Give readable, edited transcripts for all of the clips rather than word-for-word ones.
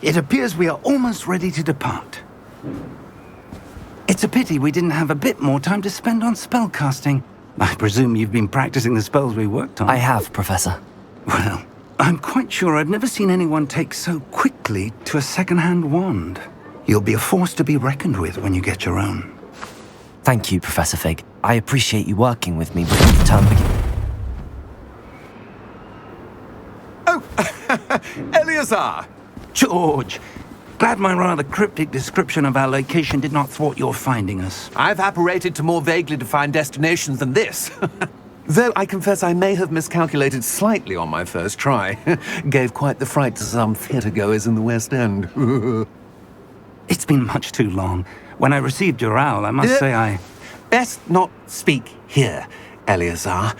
It appears we are almost ready to depart. It's a pity we didn't have a bit more time to spend on spellcasting. I presume you've been practicing the spells we worked on. I have, Professor. Well, I'm quite sure I've never seen anyone take so quickly to a second-hand wand. You'll be a force to be reckoned with when you get your own. Thank you, Professor Fig. I appreciate you working with me before the term begins. Oh, Eleazar! George! Glad my rather cryptic description of our location did not thwart your finding us. I've apparated to more vaguely defined destinations than this. Though I confess I may have miscalculated slightly on my first try. Gave quite the fright to some theatre-goers in the West End. It's been much too long. When I received your owl, I must say I... Best not speak here, Eleazar.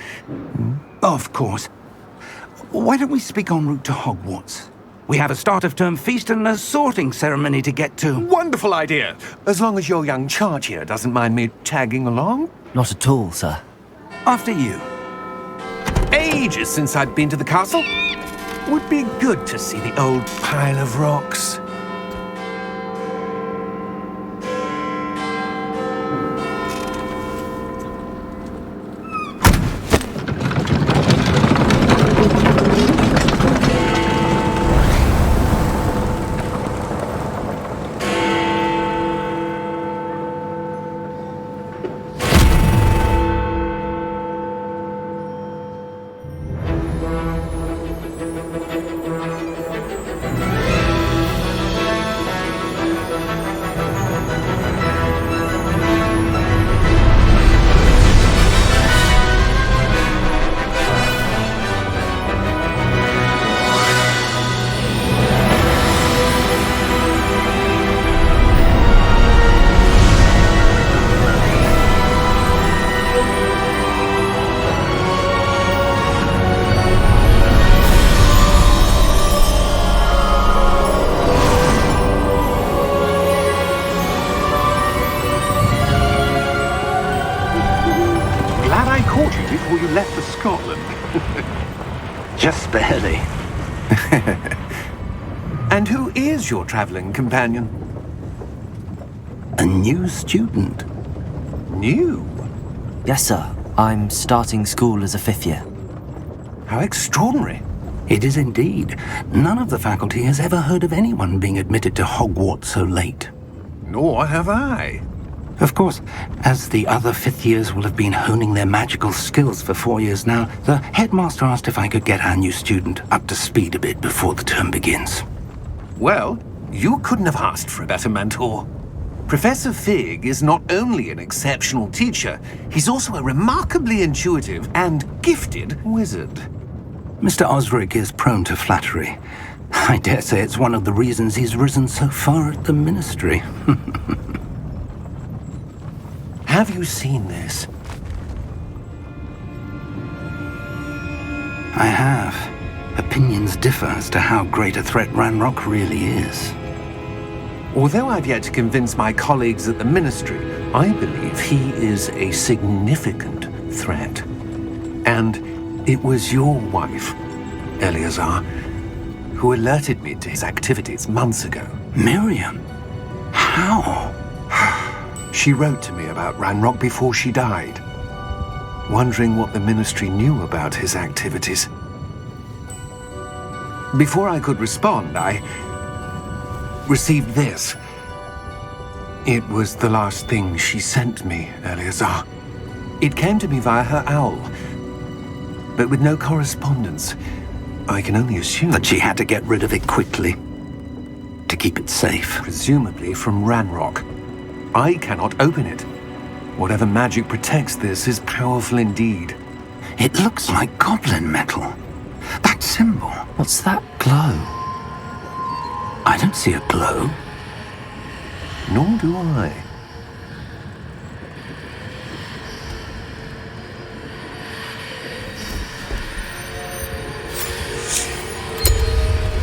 Of course. Why don't we speak en route to Hogwarts? We have a start-of-term feast and a sorting ceremony to get to. Wonderful idea! As long as your young charge here doesn't mind me tagging along. Not at all, sir. After you. Ages since I'd been to the castle. Would be good to see the old pile of rocks. Before you left for Scotland. Just barely. And who is your traveling companion? A new student. New? Yes, sir. I'm starting school as a 5th year. How extraordinary. It is indeed. None of the faculty has ever heard of anyone being admitted to Hogwarts so late. Nor have I. Of course, as the other 5th years will have been honing their magical skills for 4 years now, the headmaster asked if I could get our new student up to speed a bit before the term begins. Well, you couldn't have asked for a better mentor. Professor Fig is not only an exceptional teacher, he's also a remarkably intuitive and gifted wizard. Mr. Osric is prone to flattery. I dare say it's one of the reasons he's risen so far at the ministry. Have you seen this? I have. Opinions differ as to how great a threat Ranrock really is. Although I've yet to convince my colleagues at the Ministry, I believe he is a significant threat. And it was your wife, Eleazar, who alerted me to his activities months ago. Miriam? How? She wrote to me about Ranrock before she died, wondering what the Ministry knew about his activities. Before I could respond, I received this. It was the last thing she sent me, Eleazar. It came to me via her owl, but with no correspondence. I can only assume That she had to get rid of it quickly, to keep it safe. presumably from Ranrock. I cannot open it. Whatever magic protects this is powerful indeed. It looks like goblin metal. That symbol. What's that glow? I don't see a glow. Nor do I.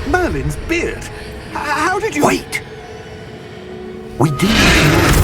Merlin's beard! How did you... Wait! We do need to know.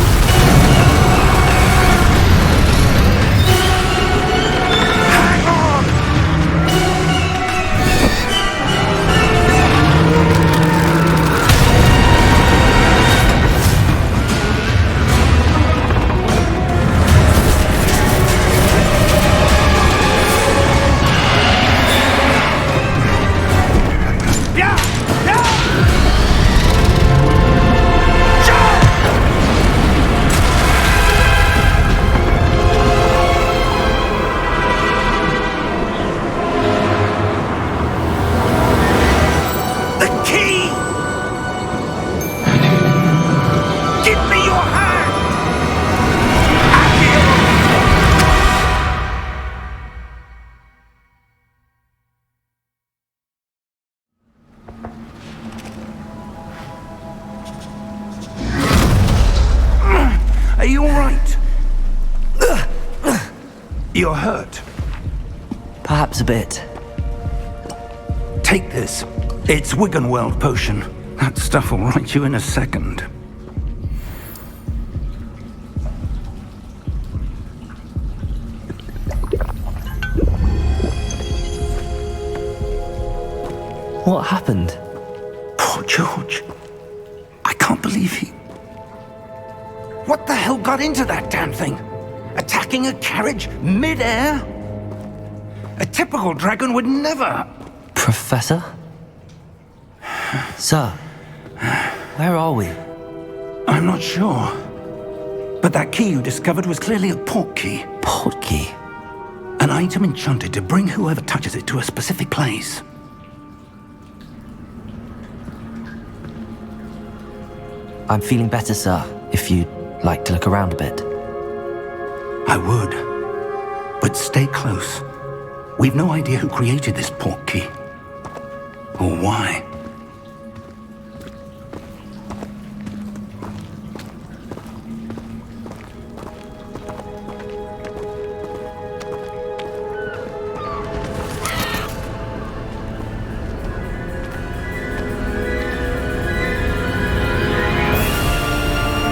you're hurt. Perhaps a bit. Take this. It's Wiggenweld potion. That stuff will right you in a second. What happened? Poor George. I can't believe he... What the hell got into that damn thing? Attacking a carriage mid-air? A typical dragon would never... Professor? Sir, where are we? I'm not sure. But that key you discovered was clearly a port key. Port key? An item enchanted to bring whoever touches it to a specific place. I'm feeling better, sir, if you'd like to look around a bit. I would. But stay close. We've no idea who created this port key. Or why.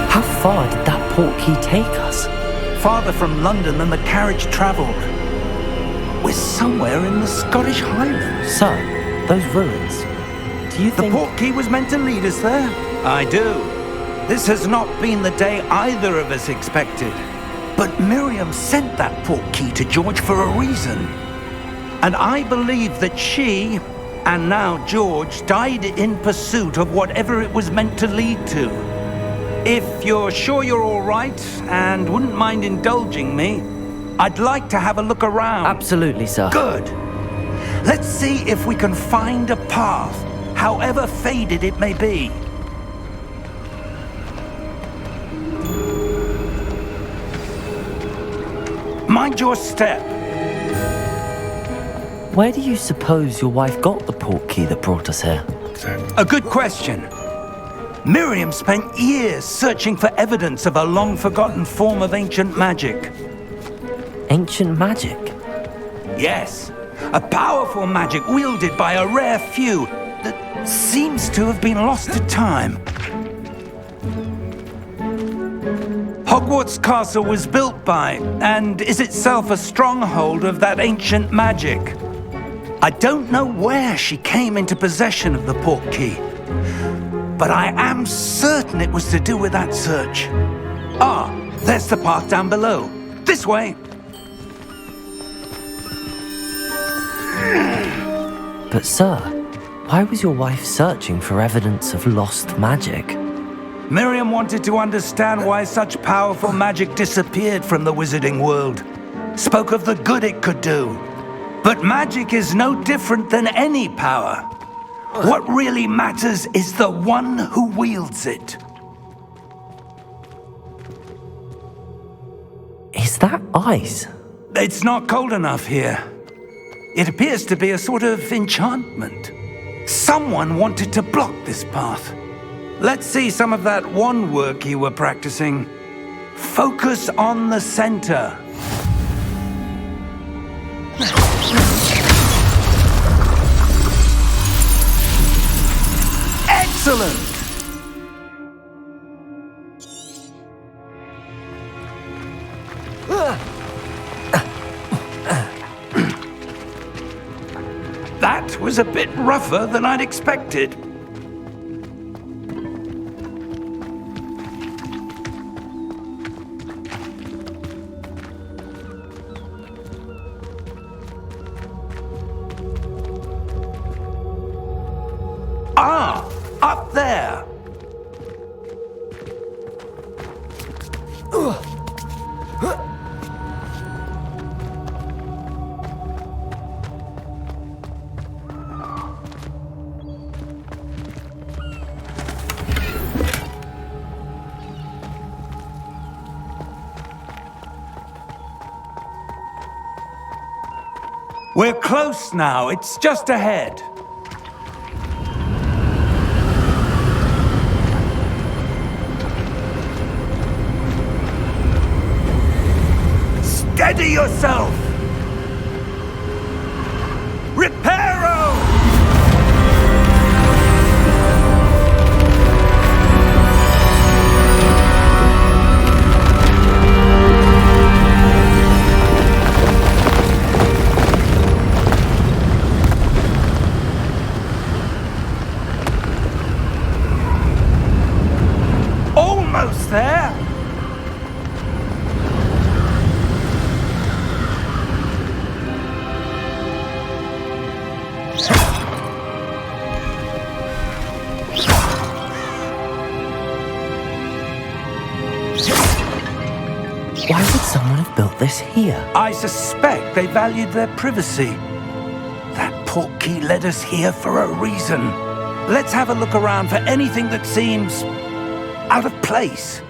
How far did that port key take us? Farther from London than the carriage travelled. We're somewhere in the Scottish Highlands. Sir, those ruins. Do you The think... port key was meant to lead us there? I do. This has not been the day either of us expected. But Miriam sent that port key to George for a reason. And I believe that she, and now George, died in pursuit of whatever it was meant to lead to. If you're sure you're all right and wouldn't mind indulging me, I'd like to have a look around. Absolutely, sir. Good. Let's see if we can find a path, however faded it may be. Mind your step. Where do you suppose your wife got the port key that brought us here? A good question. Miriam spent years searching for evidence of a long-forgotten form of ancient magic. Ancient magic? Yes, a powerful magic wielded by a rare few that seems to have been lost to time. Hogwarts Castle was built by, and is itself a stronghold of that ancient magic. I don't know where she came into possession of the port key, but I am certain it was to do with that search. Ah, there's the path down below. This way. But sir, why was your wife searching for evidence of lost magic? Miriam wanted to understand why such powerful magic disappeared from the wizarding world. Spoke of the good it could do. But magic is no different than any power. What really matters is the one who wields it. Is that ice? It's not cold enough here. It appears to be a sort of enchantment. Someone wanted to block this path. Let's see some of that wand work you were practicing. Focus on the center. Excellent! That was a bit rougher than I'd expected. Ah, up there. We're close now. It's just ahead. Steady yourself! Reparo! Almost there! Why would someone have built this here? I suspect they valued their privacy. That portkey led us here for a reason. Let's have a look around for anything that seems out of place.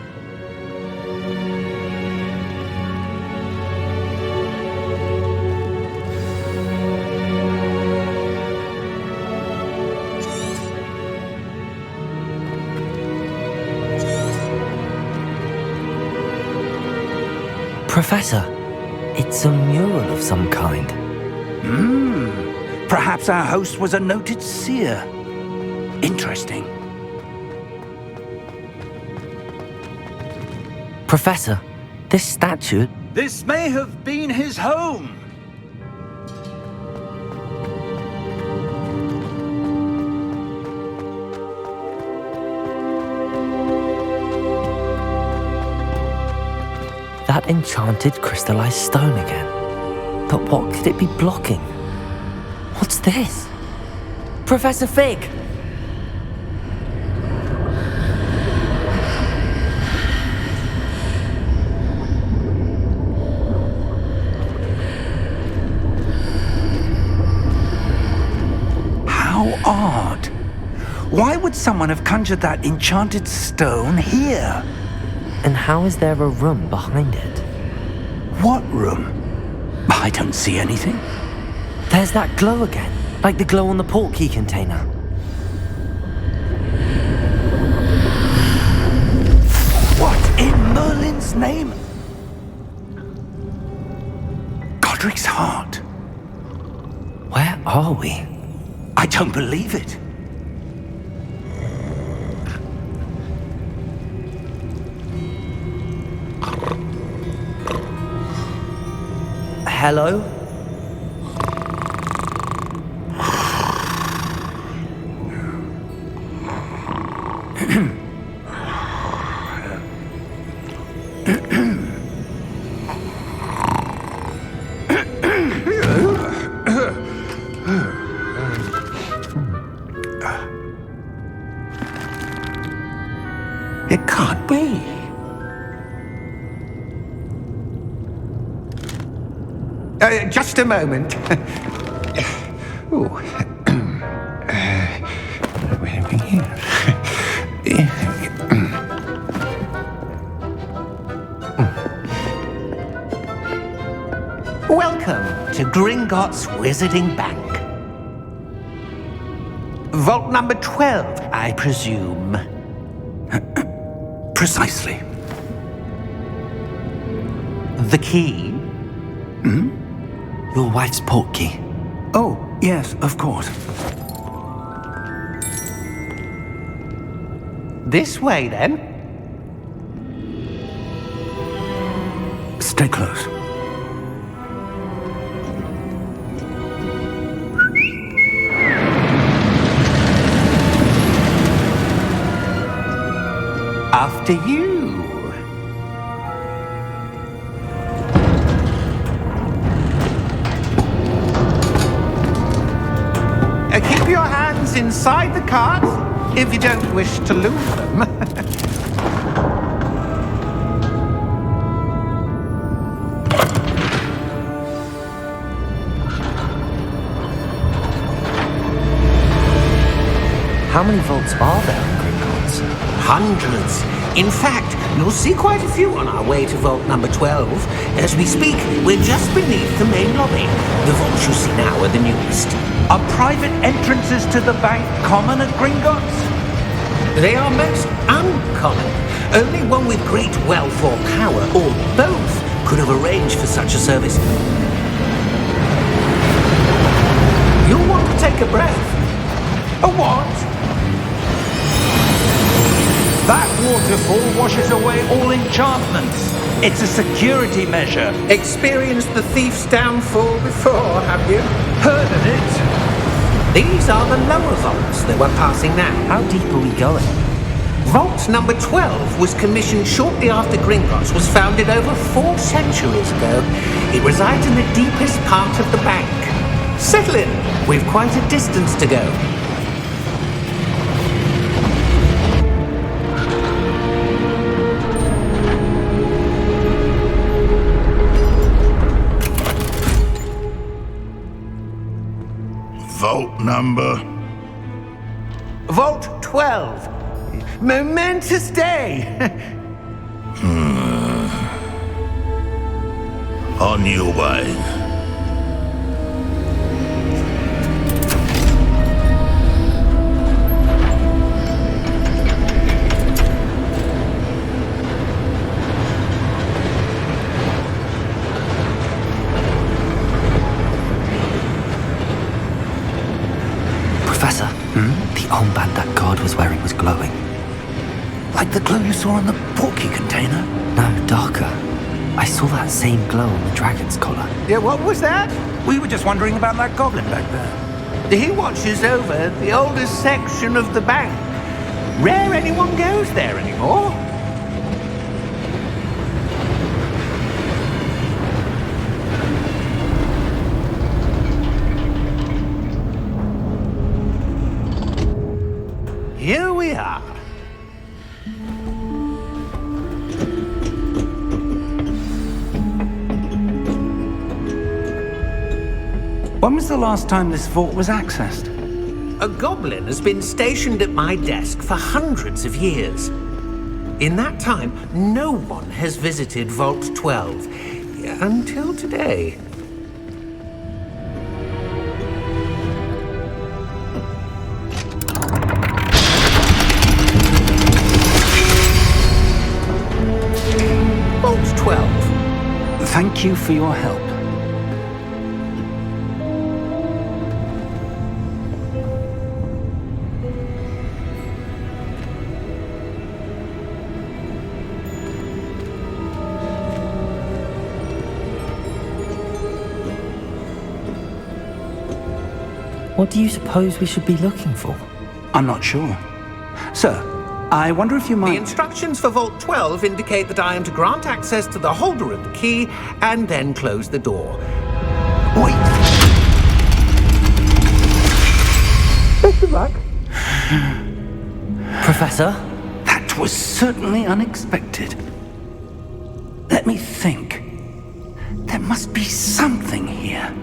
Professor, it's a mural of some kind. Perhaps our host was a noted seer. Interesting. Professor, this statue... This may have been his home. That enchanted crystallized stone again. But what could it be blocking? What's this? Professor Fig! How odd. Why would someone have conjured that enchanted stone here? And how is there a room behind it? What room? I don't see anything. There's that glow again, like the glow on the portkey container. What in Merlin's name? Godric's heart. Where are we? I don't believe it. Hello? It can't be. Just a moment. Oh. Where are we here? Welcome to Gringotts Wizarding Bank. Vault number 12, I presume. Precisely. The key? Your wife's portkey. Oh, yes, of course. This way, then. Stay close. After you. Keep your hands inside the cart if you don't wish to lose them. How many vaults are there in Gringotts? Hundreds. In fact, you'll see quite a few on our way to vault number 12. As we speak, we're just beneath the main lobby. The vaults you see now are the newest. Are private entrances to the bank common at Gringotts? They are most uncommon. Only one with great wealth or power, or both, could have arranged for such a service. You'll want to take a breath. A what? That waterfall washes away all enchantments. It's a security measure. Experienced the thief's downfall before, have you? Heard of it? These are the lower vaults that we're passing now. How deep are we going? Vault number 12 was commissioned shortly after Gringotts was founded over 4 centuries ago. It resides in the deepest part of the bank. Settle in. We've quite a distance to go. Vault number? Vault 12. Momentous day. On your way. Professor, the armband that guard was wearing was glowing. Like the glow you saw in the porky container? No, darker. I saw that same glow on the dragon's collar. Yeah, what was that? We were just wondering about that goblin back there. He watches over the oldest section of the bank. Rare anyone goes there anymore. Here we are. When was the last time this vault was accessed? A goblin has been stationed at my desk for hundreds of years. In that time, no one has visited Vault 12 until today. Vault 12. Thank you for your help. What do you suppose we should be looking for? I'm not sure. Sir, I wonder if you The might... instructions for Vault 12 indicate that I am to grant access to the holder of the key and then close the door. Wait! Best of luck. Professor? That was certainly unexpected. Let me think. There must be something here.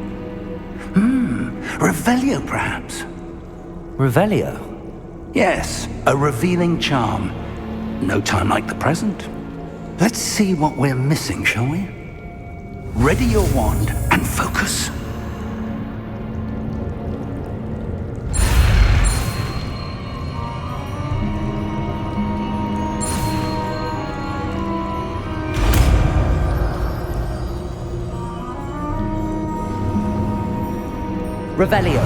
Revelio, perhaps? Revelio? Yes, a revealing charm. No time like the present. Let's see what we're missing, shall we? Ready your wand and focus. Revelio.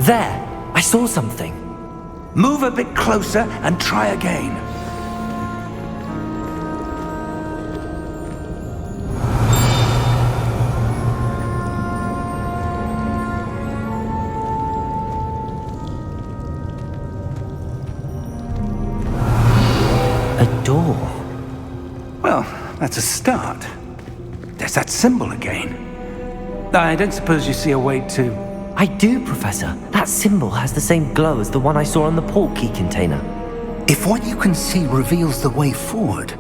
There! I saw something. Move a bit closer and try again. A door. Well, that's a start. There's that symbol again. I don't suppose you see a way to... I do, Professor. That symbol has the same glow as the one I saw on the port key container. If what you can see reveals the way forward,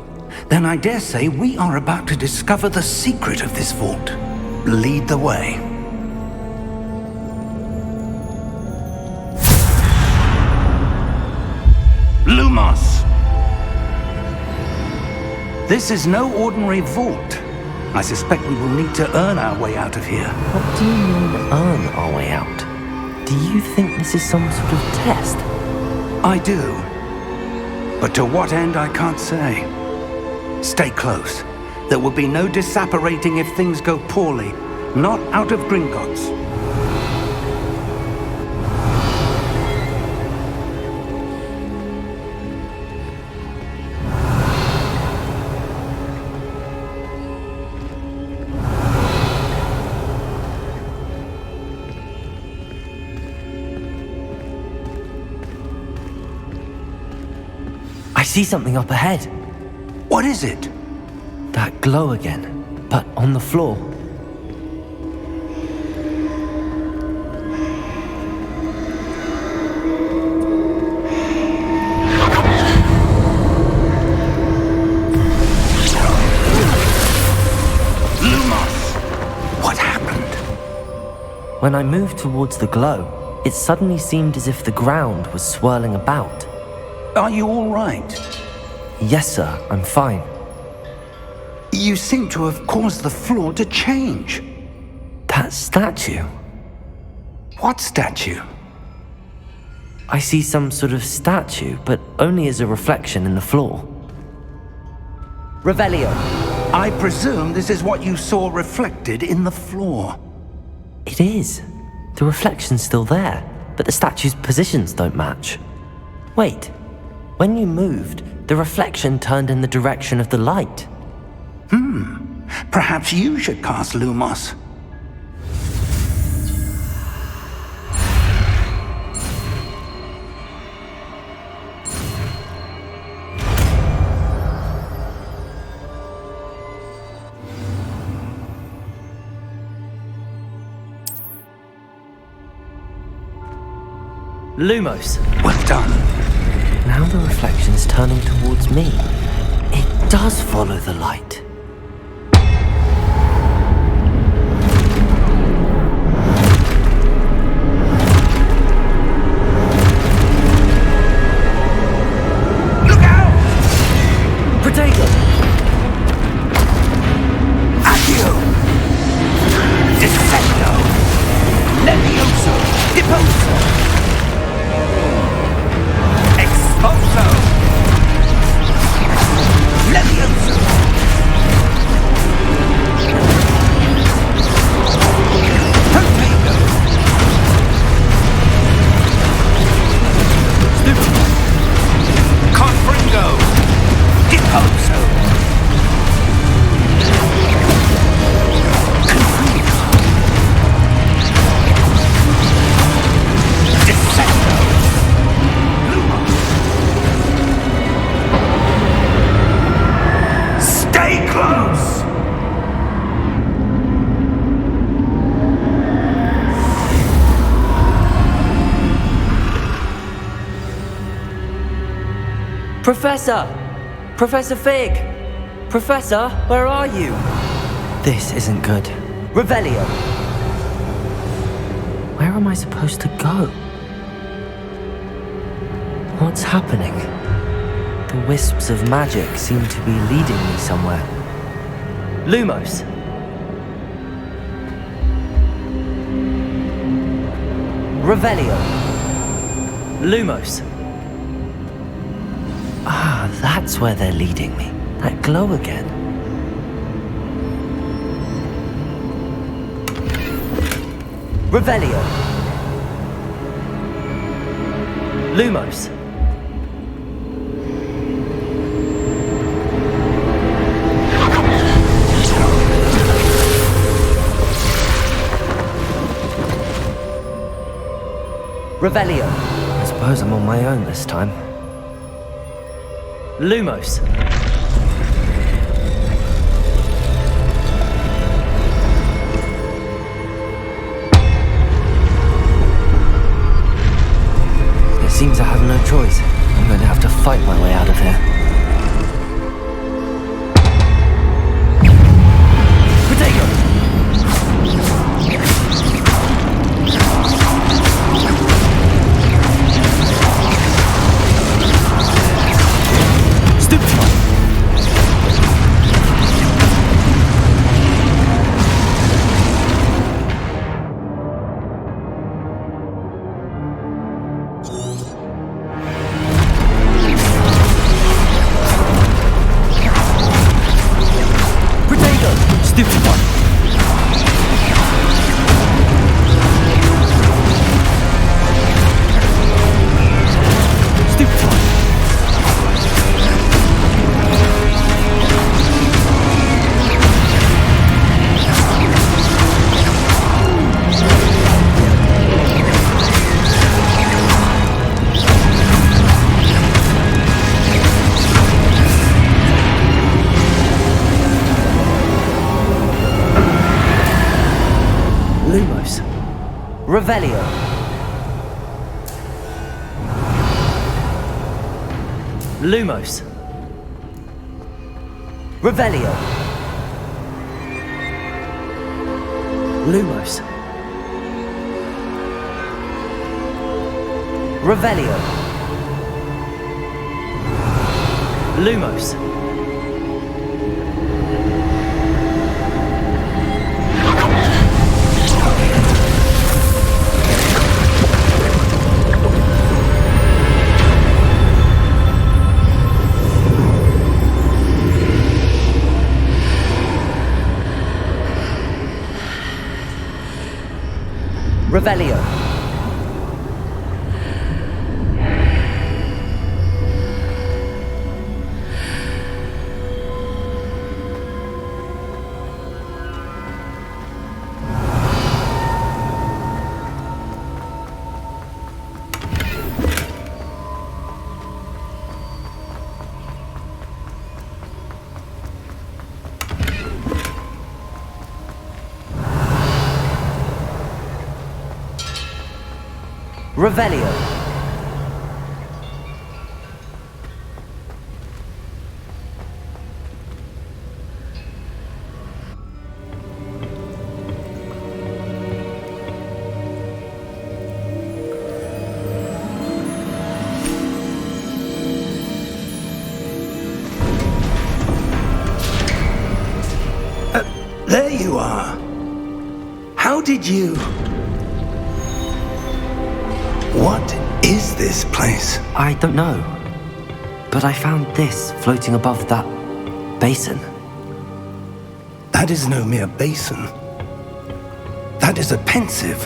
then I dare say we are about to discover the secret of this vault. Lead the way. Lumos! This is no ordinary vault. I suspect we will need to earn our way out of here. What do you mean, earn our way out? Do you think this is some sort of test? I do. But to what end, I can't say. Stay close. There will be no disapparating if things go poorly. Not out of Gringotts. I see something up ahead. What is it? That glow again, but on the floor. What happened? When I moved towards the glow, it suddenly seemed as if the ground was swirling about. Are you all right? Yes, sir, I'm fine. You seem to have caused the floor to change. That statue. What statue? I see some sort of statue, but only as a reflection in the floor. Revelio. I presume this is what you saw reflected in the floor. It is. The reflection's still there, but the statue's positions don't match. Wait. When you moved, the reflection turned in the direction of the light. Perhaps you should cast Lumos. Lumos. Well done. Now the reflection's turning towards me. It does follow the light. Look out! Protego! Accio! Descendo! Levioso! Deposo! Expulso! Levioso! Protego! Confringo! Deposo! Confringo! Descendo! Lumos! Stay close! Professor! Professor Fig! Professor, where are you? This isn't good. Revelio! Where am I supposed to go? What's happening? The wisps of magic seem to be leading me somewhere. Lumos! Revelio! Lumos! Ah, that's where they're leading me. That glow again. Revelio! Lumos! Revelio! I suppose I'm on my own this time. Lumos! It seems I have no choice. I'm going to have to fight my way out of here. Protego! Stupefy! Lumos. Revelio. Lumos. Revelio. Lumos. Revelio. Lumos. Revelio. Revelio. There you are. How did you... What is this place? I don't know. But I found this floating above that basin. That is no mere basin. That is a pensive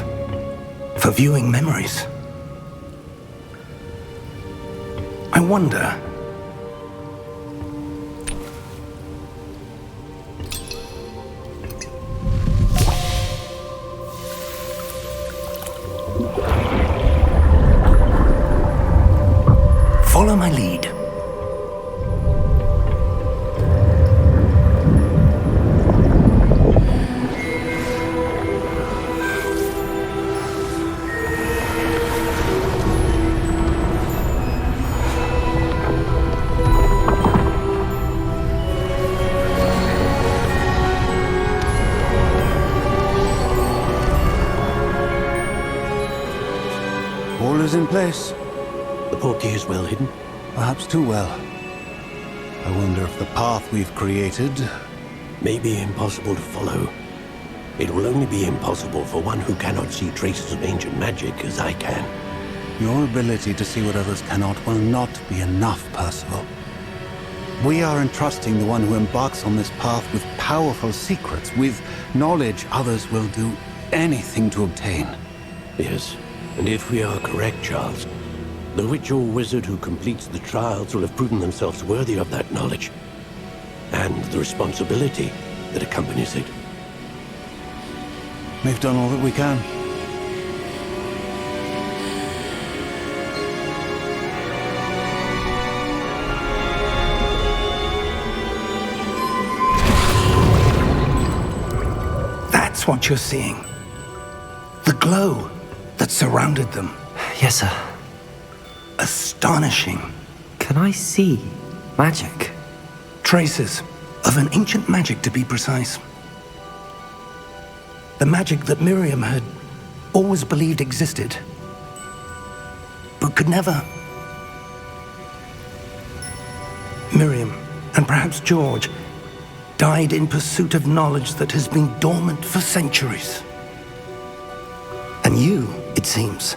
for viewing memories. I wonder... Follow my lead. All is in place. The portkey is well hidden. Perhaps too well. I wonder if the path we've created... May be impossible to follow. It will only be impossible for one who cannot see traces of ancient magic as I can. Your ability to see what others cannot will not be enough, Percival. We are entrusting the one who embarks on this path with powerful secrets, with knowledge others will do anything to obtain. Yes, and if we are correct, Charles, the witch or wizard who completes the trials will have proven themselves worthy of that knowledge, and the responsibility that accompanies it. We've done all that we can. That's what you're seeing. The glow that surrounded them. Yes, sir. Astonishing. Can I see magic? Traces of an ancient magic, to be precise. The magic that Miriam had always believed existed, but could never. Miriam, and perhaps George, died in pursuit of knowledge that has been dormant for centuries. And you, it seems,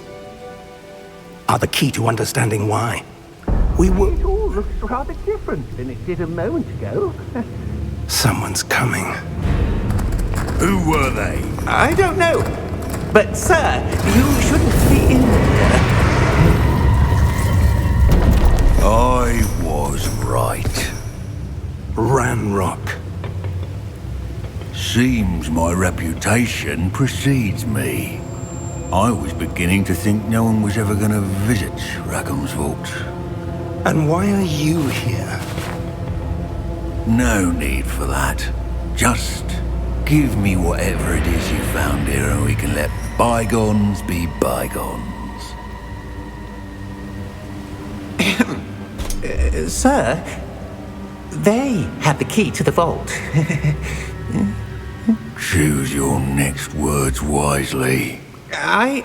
are the key to understanding why. We were... It all looks rather different than it did a moment ago. Someone's coming. Who were they? I don't know. But, sir, you shouldn't be in here. I was right. Ranrock. Seems my reputation precedes me. I was beginning to think no one was ever going to visit Rackham's vault. And why are you here? No need for that. Just give me whatever it is you found here. here and we can let bygones be bygones. Sir, they had the key to the vault. Choose your next words wisely. I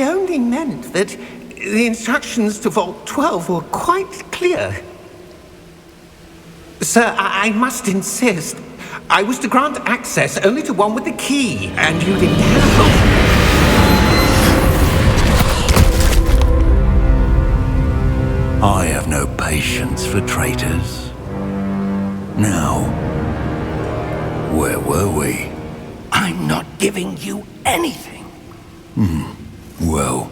only meant that the instructions to Vault 12 were quite clear. Sir, I must insist. I was to grant access only to one with the key, and you didn't have. I have no patience for traitors. Now, where were we? I'm not giving you anything. Well,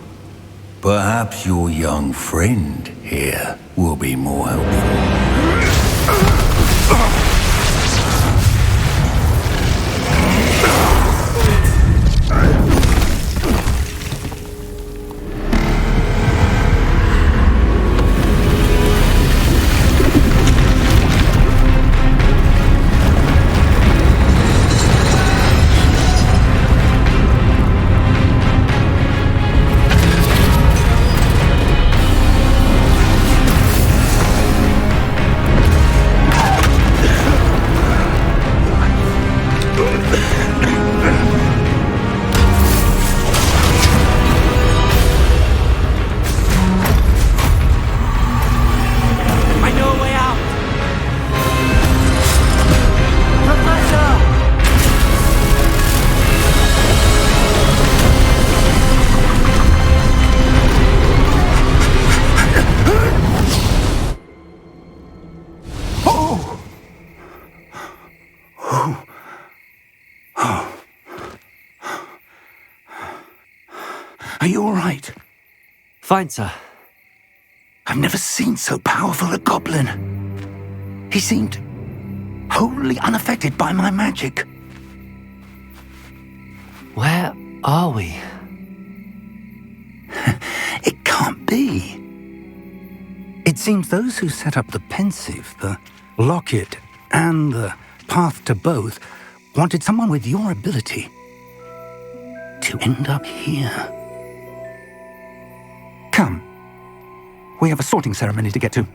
perhaps your young friend here will be more helpful. Are you all right? Fine, sir. I've never seen so powerful a goblin. He seemed wholly unaffected by my magic. Where are we? It can't be. It seems those who set up the pensive, the locket, and the path to both wanted someone with your ability to end up here. Come. We have a sorting ceremony to get to.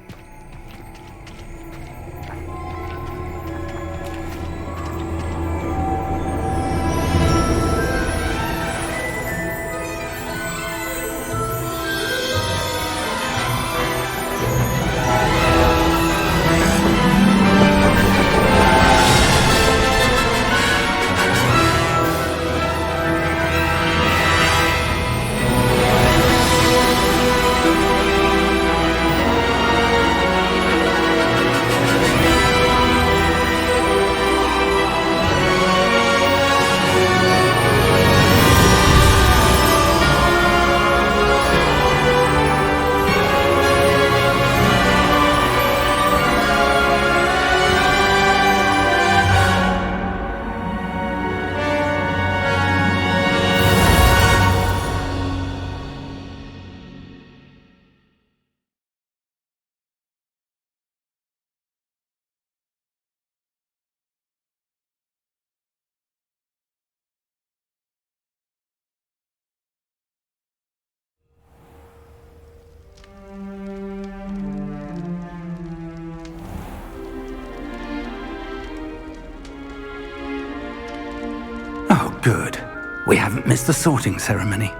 Oh, good. We haven't missed the sorting ceremony.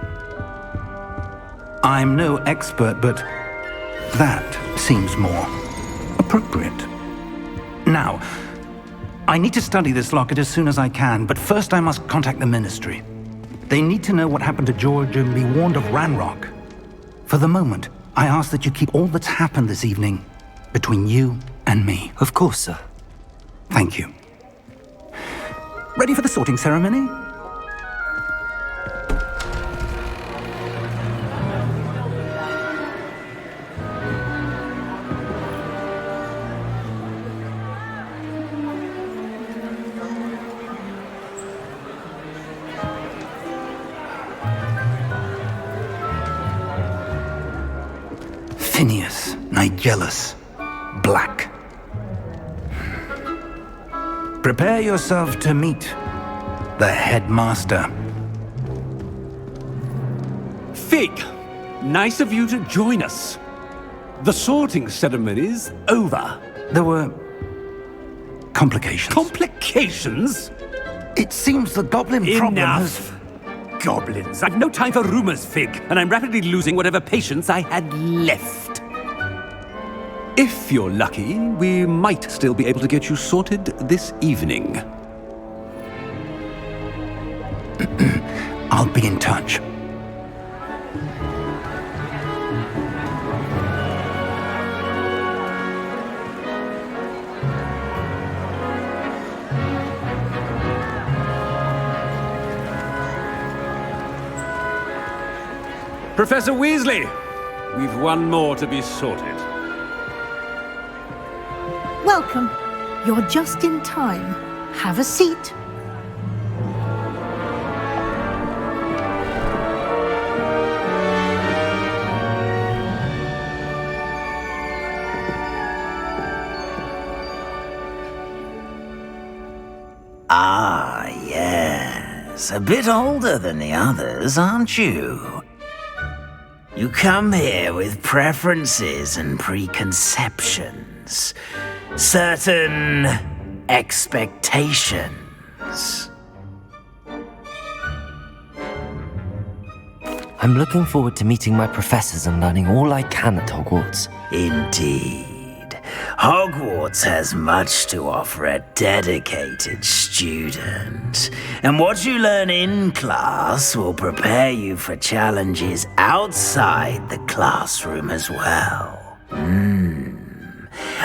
I'm no expert, but that seems more appropriate. Now, I need to study this locket as soon as I can, but first I must contact the Ministry. They need to know what happened to George and be warned of Ranrock. For the moment, I ask that you keep all that's happened this evening between you and me. Of course, sir. Thank you. Ready for the sorting ceremony? Phineas, Nigellus, Black. Prepare yourself to meet the headmaster. Fig, nice of you to join us. The sorting ceremony's over. There were complications. Complications? It seems the goblin problem has... Enough! Goblins. I've no time for rumors, Fig, and I'm rapidly losing whatever patience I had left. If you're lucky, we might still be able to get you sorted this evening. I'll be in touch. Professor Weasley, we've one more to be sorted. Welcome. You're just in time. Have a seat. Ah, yes. A bit older than the others, aren't you? You come here with preferences and preconceptions. Certain expectations. I'm looking forward to meeting my professors and learning all I can at Hogwarts. Indeed. Hogwarts has much to offer a dedicated student. And what you learn in class will prepare you for challenges outside the classroom as well.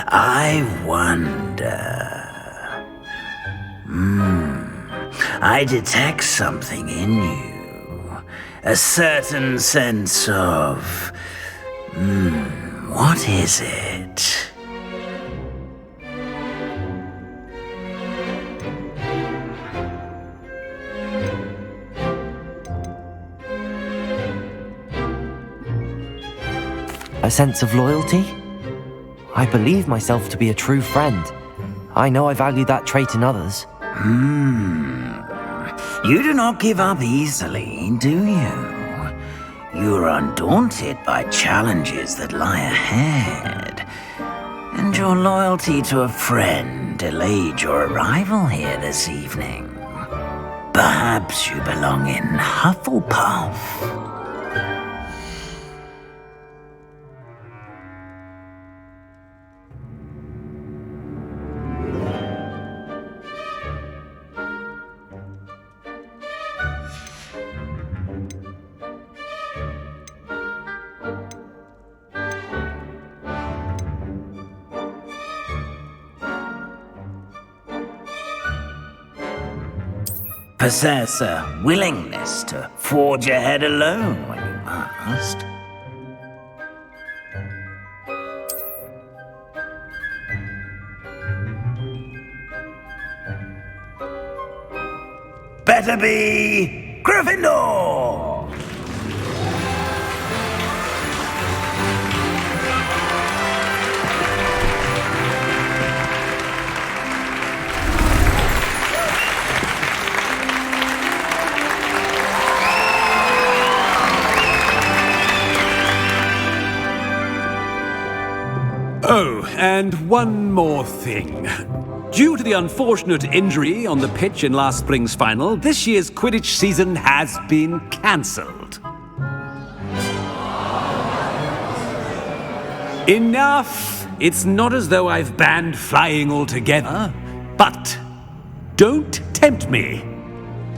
I wonder... I detect something in you. A certain sense of... what is it? A sense of loyalty? I believe myself to be a true friend. I know I value that trait in others. You do not give up easily, do you? You are undaunted by challenges that lie ahead. And your loyalty to a friend delayed your arrival here this evening. Perhaps you belong in Hufflepuff. Possess a willingness to forge ahead alone when you must. Better be Gryffindor! Oh, and one more thing. Due to the unfortunate injury on the pitch in last spring's final, this year's Quidditch season has been cancelled. Enough! It's not as though I've banned flying altogether, but don't tempt me.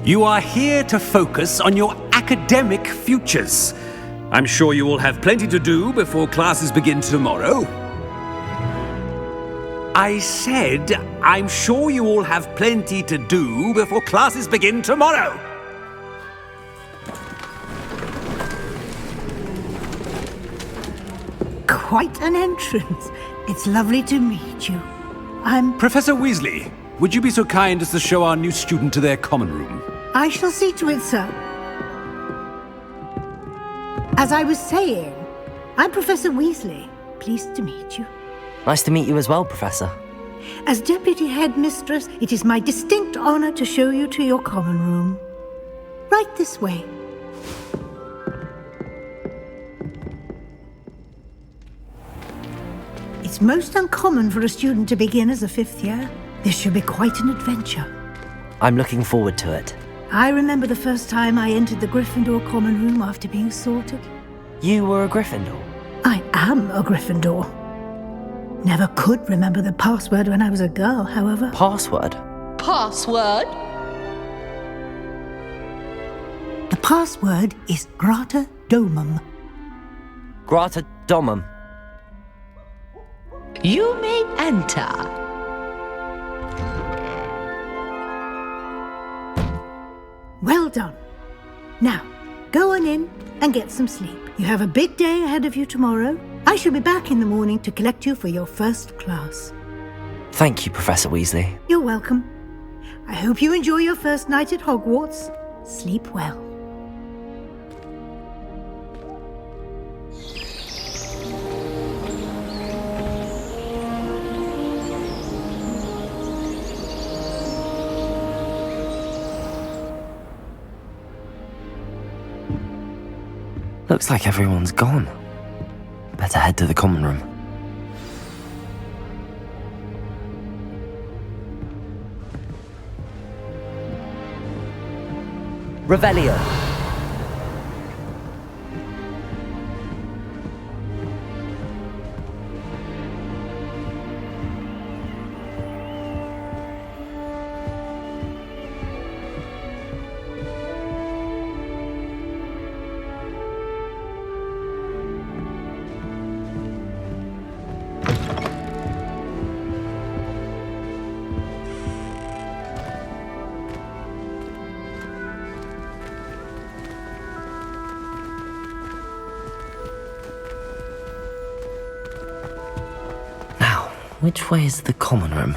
You are here to focus on your academic futures. I'm sure you will have plenty to do before classes begin tomorrow. I said, I'm sure you all have plenty to do before classes begin tomorrow. Quite an entrance. It's lovely to meet you. I'm... Professor Weasley, would you be so kind as to show our new student to their common room? I shall see to it, sir. As I was saying, I'm Professor Weasley. Pleased to meet you. Nice to meet you as well, Professor. As Deputy Headmistress, it is my distinct honor to show you to your common room. Right this way. It's most uncommon for a student to begin as a 5th year. This should be quite an adventure. I'm looking forward to it. I remember the first time I entered the Gryffindor common room after being sorted. You were a Gryffindor? I am a Gryffindor. Never could remember the password when I was a girl, however. Password? Password? The password is Grata Domum. Grata Domum. You may enter. Well done. Now, go on in and get some sleep. You have a big day ahead of you tomorrow. I shall be back in the morning to collect you for your first class. Thank you, Professor Weasley. You're welcome. I hope you enjoy your first night at Hogwarts. Sleep well. Looks like everyone's gone. Better head to the common room. Revelio. Which way is the common room?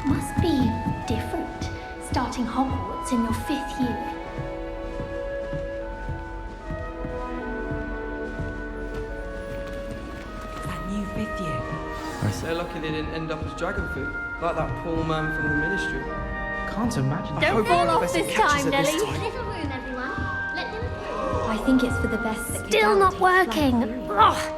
Must be different, starting Hogwarts in your 5th year. That new 5th year. They're lucky they didn't end up as dragon food, like that poor man from the ministry. Can't imagine. Don't fall off this time, Nelly. Little room, everyone. Let them through. I think it's for the best. Still not working. Ugh.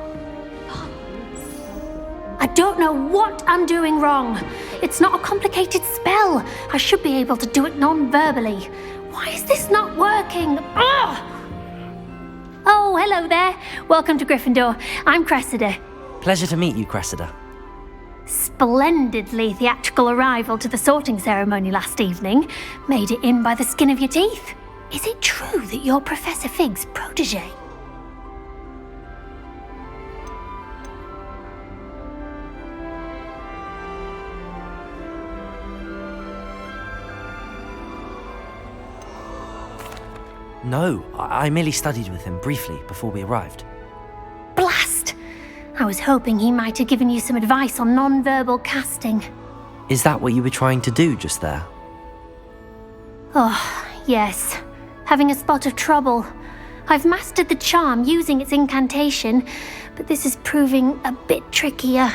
I don't know what I'm doing wrong. It's not a complicated spell. I should be able to do it non-verbally. Why is this not working? Ugh. Oh, hello there. Welcome to Gryffindor. I'm Cressida. Pleasure to meet you, Cressida. Splendidly theatrical arrival to the sorting ceremony last evening. Made it in by the skin of your teeth. Is it true that you're Professor Fig's protege? No, I merely studied with him briefly before we arrived. Blast! I was hoping he might have given you some advice on non-verbal casting. Is that what you were trying to do just there? Oh, yes. Having a spot of trouble. I've mastered the charm using its incantation, but this is proving a bit trickier.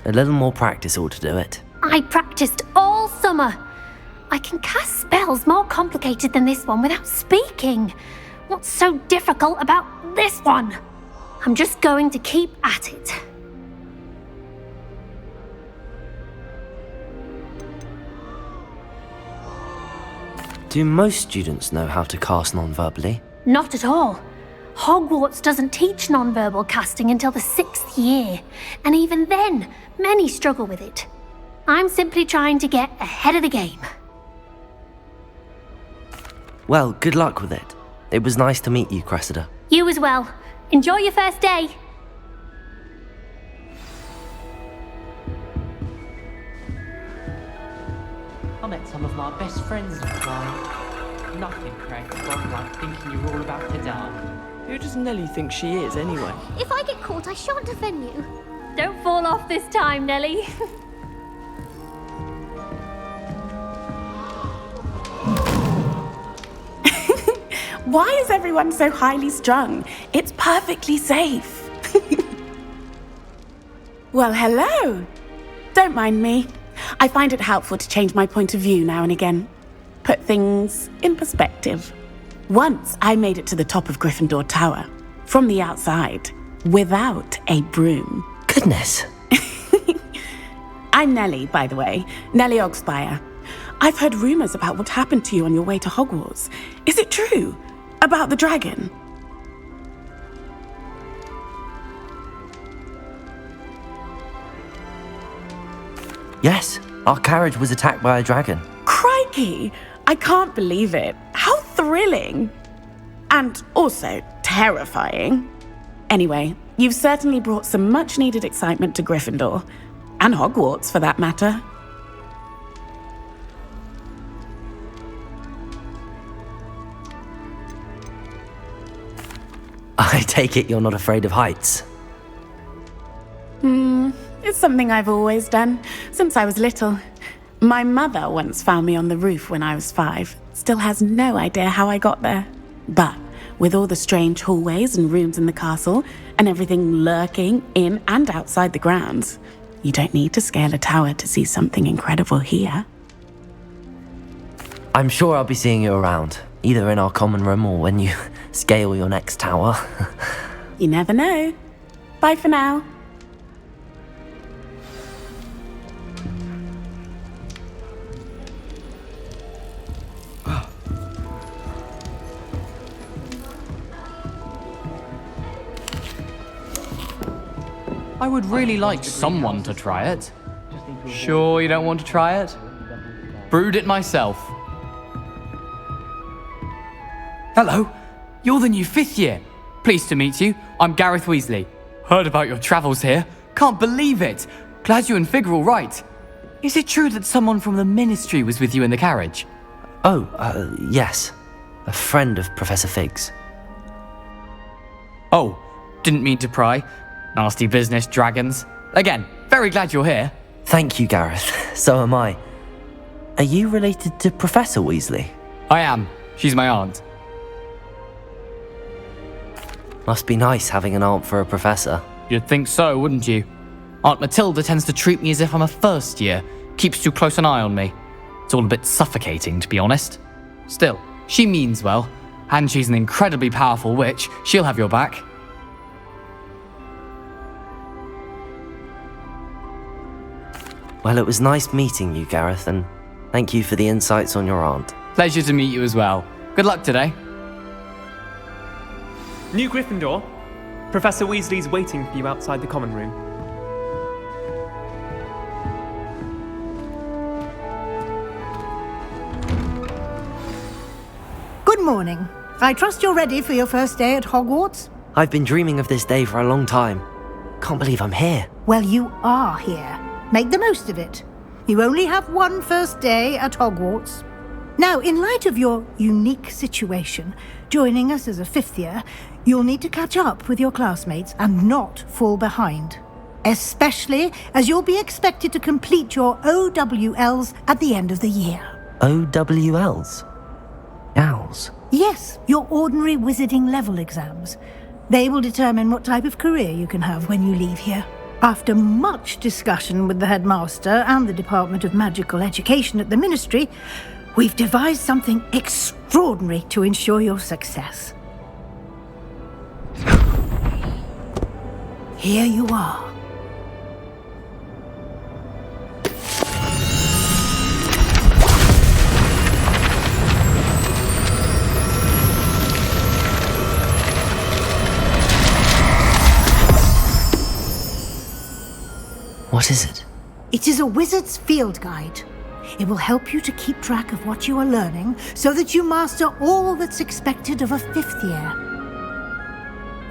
A little more practice ought to do it. I practiced all summer. I can cast spells more complicated than this one without speaking. What's so difficult about this one? I'm just going to keep at it. Do most students know how to cast non-verbally? Not at all. Hogwarts doesn't teach non-verbal casting until the 6th year, and even then, many struggle with it. I'm simply trying to get ahead of the game. Well, good luck with it. It was nice to meet you, Cressida. You as well. Enjoy your first day. I met some of my best friends last night. Nothing cracks fun like thinking you're all about to die. Who does Nelly think she is, anyway? If I get caught, I shan't offend you. Don't fall off this time, Nelly. Why is everyone so highly strung? It's perfectly safe. Well, hello. Don't mind me. I find it helpful to change my point of view now and again. Put things in perspective. Once I made it to the top of Gryffindor Tower, from the outside, without a broom. Goodness. I'm Nellie, by the way. Nellie Ogspire. I've heard rumors about what happened to you on your way to Hogwarts. Is it true? About the dragon? Yes, our carriage was attacked by a dragon. Crikey! I can't believe it. How thrilling! And also terrifying. Anyway, you've certainly brought some much-needed excitement to Gryffindor. And Hogwarts, for that matter. I take it you're not afraid of heights. It's something I've always done, since I was little. My mother once found me on the roof when I was 5. Still has no idea how I got there. But with all the strange hallways and rooms in the castle, and everything lurking in and outside the grounds, you don't need to scale a tower to see something incredible here. I'm sure I'll be seeing you around, either in our common room or when you scale your next tower. You never know. Bye for now. I would really like someone to try it. Sure you don't want to try it? Brewed it myself. Hello, you're the new 5th year. Pleased to meet you. I'm Gareth Weasley. Heard about your travels here. Can't believe it. Glad you and Fig are all right. Is it true that someone from the Ministry was with you in the carriage? Yes. A friend of Professor Fig's. Oh, didn't mean to pry. Nasty business, dragons. Again, very glad you're here. Thank you, Gareth. So am I. Are you related to Professor Weasley? I am. She's my aunt. Must be nice having an aunt for a professor. You'd think so, wouldn't you? Aunt Matilda tends to treat me as if I'm a first year. Keeps too close an eye on me. It's all a bit suffocating, to be honest. Still, she means well. And she's an incredibly powerful witch. She'll have your back. Well, it was nice meeting you, Gareth, and thank you for the insights on your aunt. Pleasure to meet you as well. Good luck today. New Gryffindor. Professor Weasley's waiting for you outside the common room. Good morning. I trust you're ready for your first day at Hogwarts? I've been dreaming of this day for a long time. Can't believe I'm here. Well, you are here. Make the most of it. You only have one first day at Hogwarts. Now, in light of your unique situation, joining us as a 5th year, you'll need to catch up with your classmates and not fall behind. Especially as you'll be expected to complete your OWLs at the end of the year. OWLs? Owls? Yes, your ordinary wizarding level exams. They will determine what type of career you can have when you leave here. After much discussion with the headmaster and the Department of Magical Education at the Ministry, we've devised something extraordinary to ensure your success. Here you are. What is it? It is a wizard's field guide. It will help you to keep track of what you are learning so that you master all that's expected of a 5th year.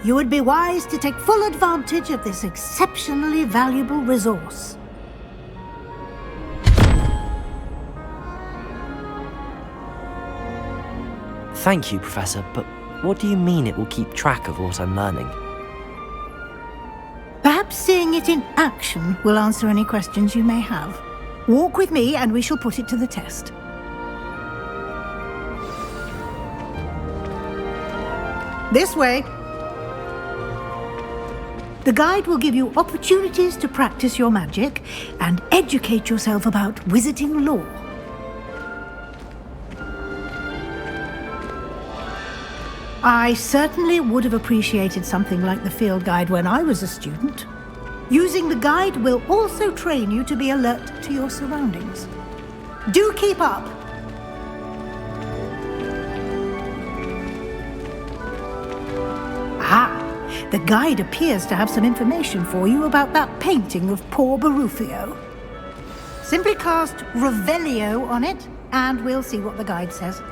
You would be wise to take full advantage of this exceptionally valuable resource. Thank you, Professor, but what do you mean it will keep track of what I'm learning? Perhaps seeing it in action will answer any questions you may have. Walk with me and we shall put it to the test. This way. The guide will give you opportunities to practice your magic and educate yourself about wizarding lore. I certainly would have appreciated something like the field guide when I was a student. Using the guide will also train you to be alert to your surroundings. Do keep up! The guide appears to have some information for you about that painting of poor Barufio. Simply cast Revelio on it, and we'll see what the guide says.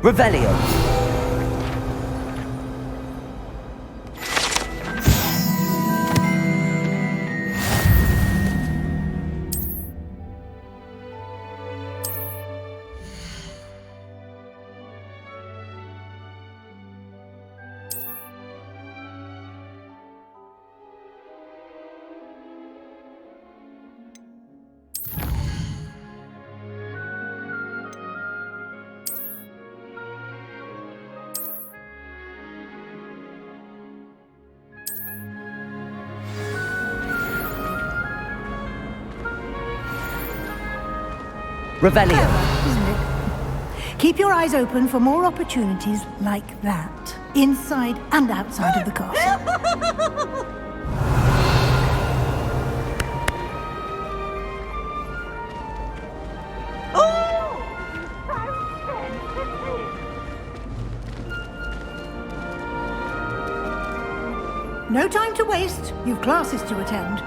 Revelio. Revelio. Isn't it? Keep your eyes open for more opportunities like that, inside and outside of the castle. No time to waste. You've classes to attend.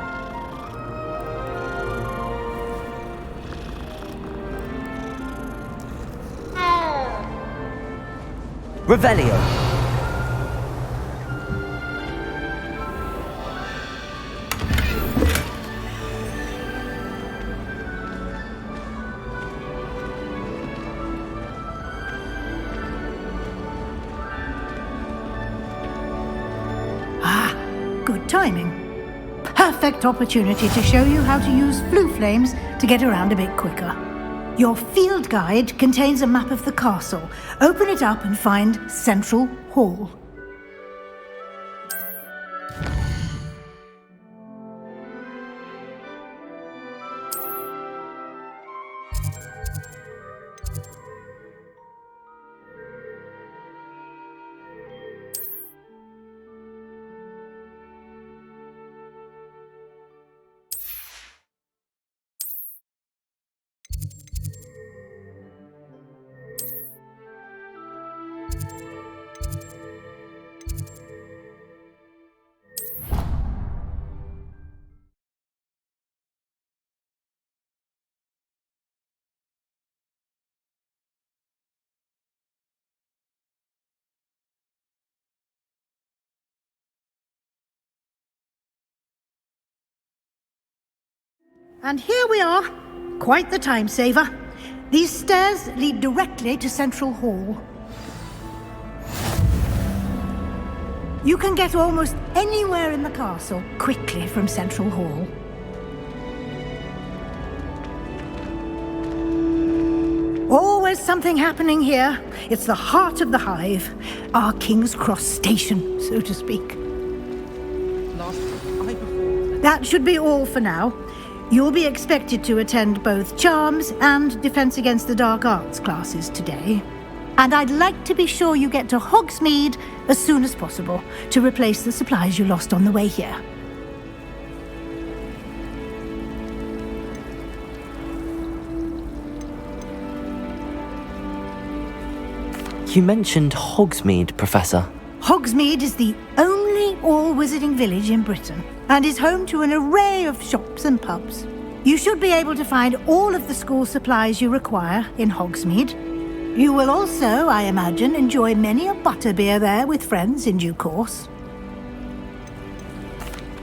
Revelio. Good timing. Perfect opportunity to show you how to use flue flames to get around a bit quicker. Your field guide contains a map of the castle. Open it up and find Central Hall. And here we are. Quite the time saver. These stairs lead directly to Central Hall. You can get almost anywhere in the castle quickly from Central Hall. Always something happening here. It's the heart of the hive. Our King's Cross station, so to speak. That should be all for now. You'll be expected to attend both Charms and Defense Against the Dark Arts classes today. And I'd like to be sure you get to Hogsmeade as soon as possible to replace the supplies you lost on the way here. You mentioned Hogsmeade, Professor. Hogsmeade is the only all-wizarding village in Britain and is home to an array of shops and pubs. You should be able to find all of the school supplies you require in Hogsmeade. You will also, I imagine, enjoy many a butterbeer there with friends in due course.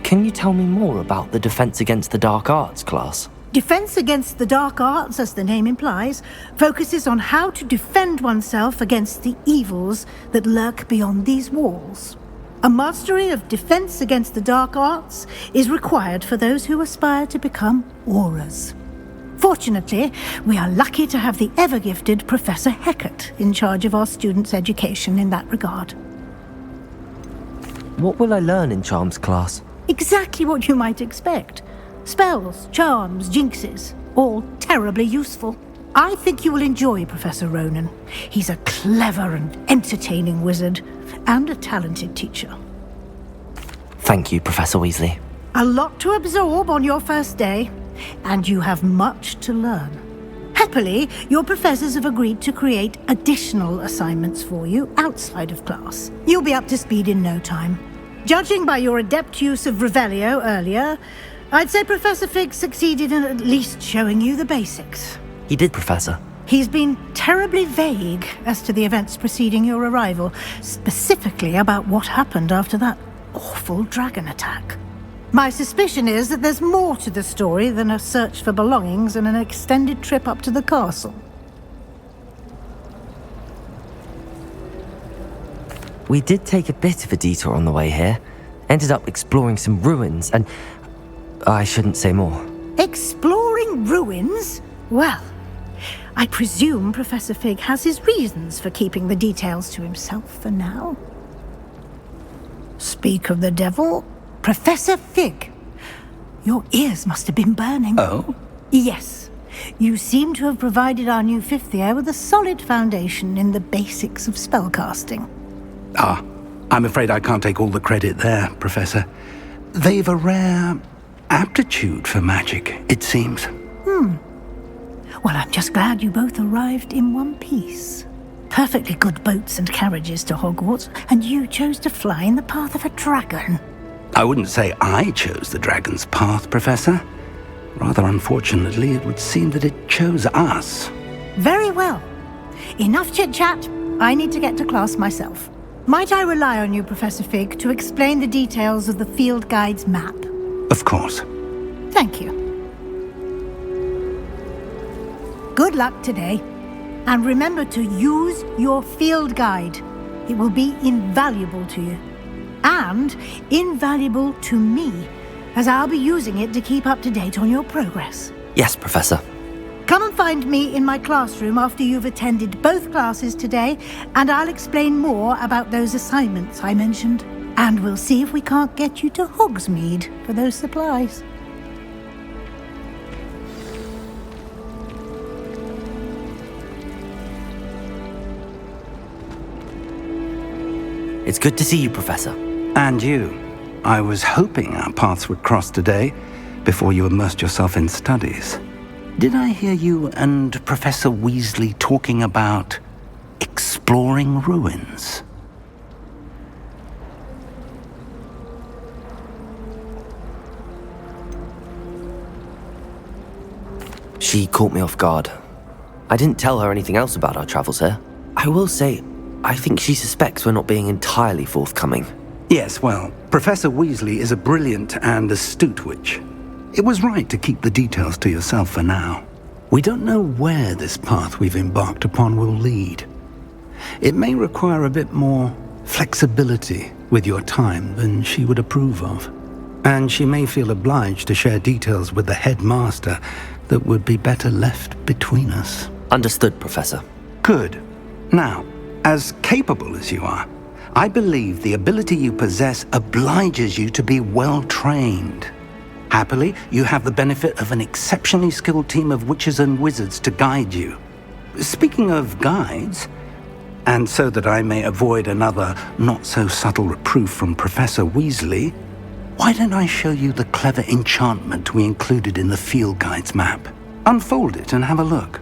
Can you tell me more about the Defense Against the Dark Arts class? Defense Against the Dark Arts, as the name implies, focuses on how to defend oneself against the evils that lurk beyond these walls. A mastery of Defense Against the Dark Arts is required for those who aspire to become Aurors. Fortunately, we are lucky to have the ever-gifted Professor Heckert in charge of our students' education in that regard. What will I learn in Charms class? Exactly what you might expect. Spells, charms, jinxes, all terribly useful. I think you will enjoy Professor Ronan. He's a clever and entertaining wizard, and a talented teacher. Thank you, Professor Weasley. A lot to absorb on your first day, and you have much to learn. Happily, your professors have agreed to create additional assignments for you outside of class. You'll be up to speed in no time. Judging by your adept use of Revelio earlier, I'd say Professor Fig succeeded in at least showing you the basics. He did, Professor. He's been terribly vague as to the events preceding your arrival, specifically about what happened after that awful dragon attack. My suspicion is that there's more to the story than a search for belongings and an extended trip up to the castle. We did take a bit of a detour on the way here. Ended up exploring some ruins and... I shouldn't say more. Exploring ruins? Well, I presume Professor Fig has his reasons for keeping the details to himself for now. Speak of the devil, Professor Fig. Your ears must have been burning. Oh? Yes. You seem to have provided our new fifth year with a solid foundation in the basics of spellcasting. Ah, I'm afraid I can't take all the credit there, Professor. They've a rare aptitude for magic, it seems. Well, I'm just glad you both arrived in one piece. Perfectly good boats and carriages to Hogwarts, and you chose to fly in the path of a dragon. I wouldn't say I chose the dragon's path, Professor. Rather unfortunately, it would seem that it chose us. Very well. Enough chit-chat. I need to get to class myself. Might I rely on you, Professor Fig, to explain the details of the field guide's map? Of course. Thank you. Good luck today. And remember to use your field guide. It will be invaluable to you. And invaluable to me, as I'll be using it to keep up to date on your progress. Yes, Professor. Come and find me in my classroom after you've attended both classes today, and I'll explain more about those assignments I mentioned. And we'll see if we can't get you to Hogsmeade for those supplies. It's good to see you, Professor. And you. I was hoping our paths would cross today, before you immersed yourself in studies. Did I hear you and Professor Weasley talking about exploring ruins? She caught me off guard. I didn't tell her anything else about our travels here. I will say, I think she suspects we're not being entirely forthcoming. Yes, well, Professor Weasley is a brilliant and astute witch. It was right to keep the details to yourself for now. We don't know where this path we've embarked upon will lead. It may require a bit more flexibility with your time than she would approve of. And she may feel obliged to share details with the headmaster that would be better left between us. Understood, Professor. Good. Now, as capable as you are, I believe the ability you possess obliges you to be well-trained. Happily, you have the benefit of an exceptionally skilled team of witches and wizards to guide you. Speaking of guides, and so that I may avoid another not-so-subtle reproof from Professor Weasley, why don't I show you the clever enchantment we included in the field guide's map? Unfold it and have a look.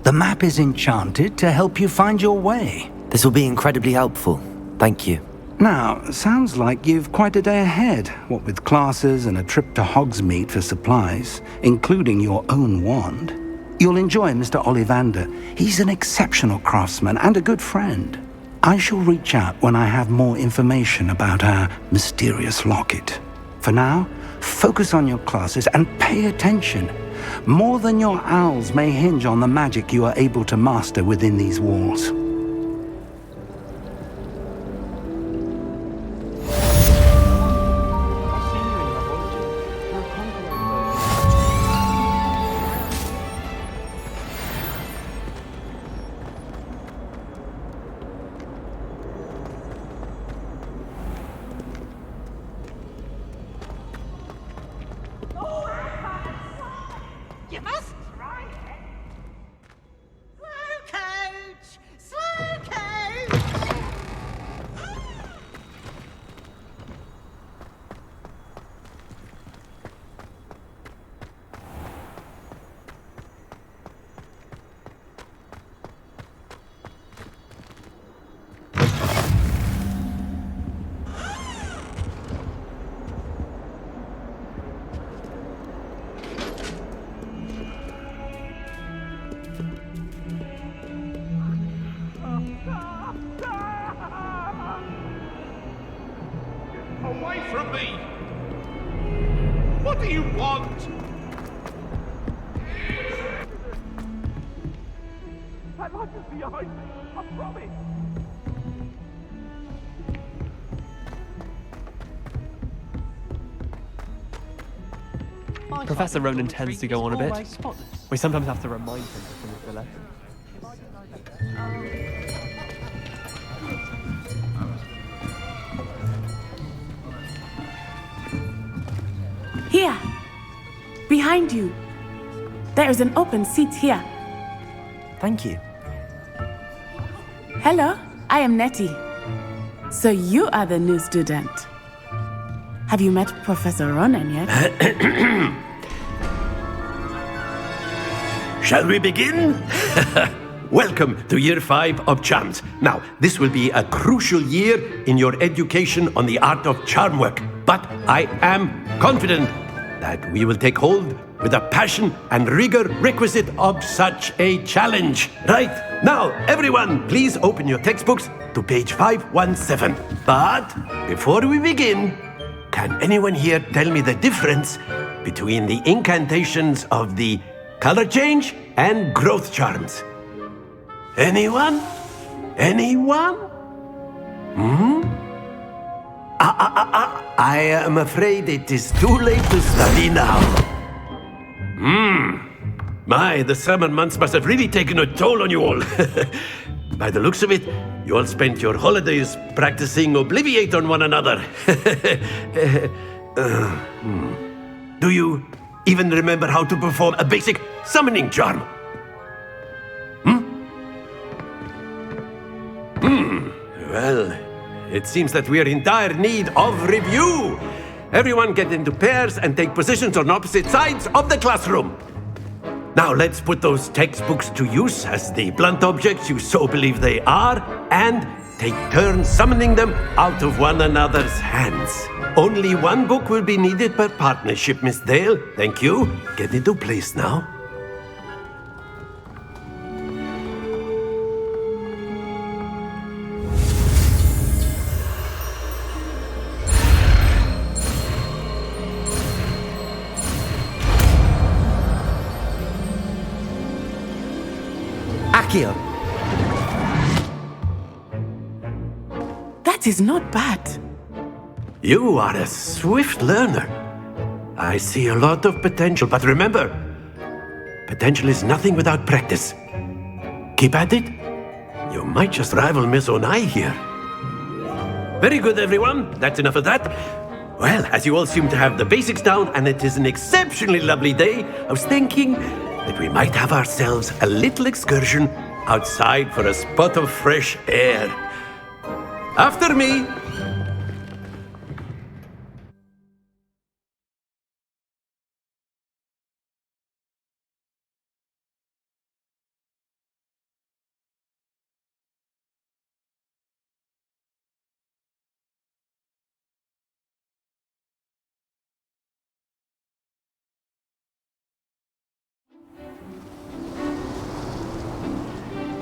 The map is enchanted to help you find your way. This will be incredibly helpful. Thank you. Now, sounds like you've quite a day ahead, what with classes and a trip to Hogsmeade for supplies, including your own wand. You'll enjoy Mr. Ollivander. He's an exceptional craftsman and a good friend. I shall reach out when I have more information about our mysterious locket. For now, focus on your classes and pay attention. More than your owls may hinge on the magic you are able to master within these walls. You must try it. Slow coach! Slow coach! Away from me! What do you want? That light is behind me, I promise! Professor Ronan tends to go on a bit. We sometimes have to remind him to finish the lesson. Here! Behind you! There is an open seat here. Thank you. Hello, I am Nettie. So you are the new student. Have you met Professor Ronan yet? Shall we begin? Welcome to Year 5 of Charms. Now, this will be a crucial year in your education on the art of charm work. But I am confident that we will take hold with the passion and rigor requisite of such a challenge. Right, now, everyone, please open your textbooks to page 517. But before we begin, can anyone here tell me the difference between the incantations of the color change and growth charms? Anyone? Anyone? I am afraid it is too late to study now. My, the summer months must have really taken a toll on you all. By the looks of it, you all spent your holidays practicing Obliviate on one another. Do you even remember how to perform a basic summoning charm? Well, it seems that we are in dire need of review. Everyone get into pairs and take positions on opposite sides of the classroom. Now let's put those textbooks to use as the blunt objects you so believe they are, and take turns summoning them out of one another's hands. Only one book will be needed per partnership, Miss Dale. Thank you. Get into place now. Accio. That is not bad. You are a swift learner. I see a lot of potential, but remember, potential is nothing without practice. Keep at it. You might just rival Miss Onai here. Very good, everyone. That's enough of that. Well, as you all seem to have the basics down, and it is an exceptionally lovely day, I was thinking that we might have ourselves a little excursion outside for a spot of fresh air. After me!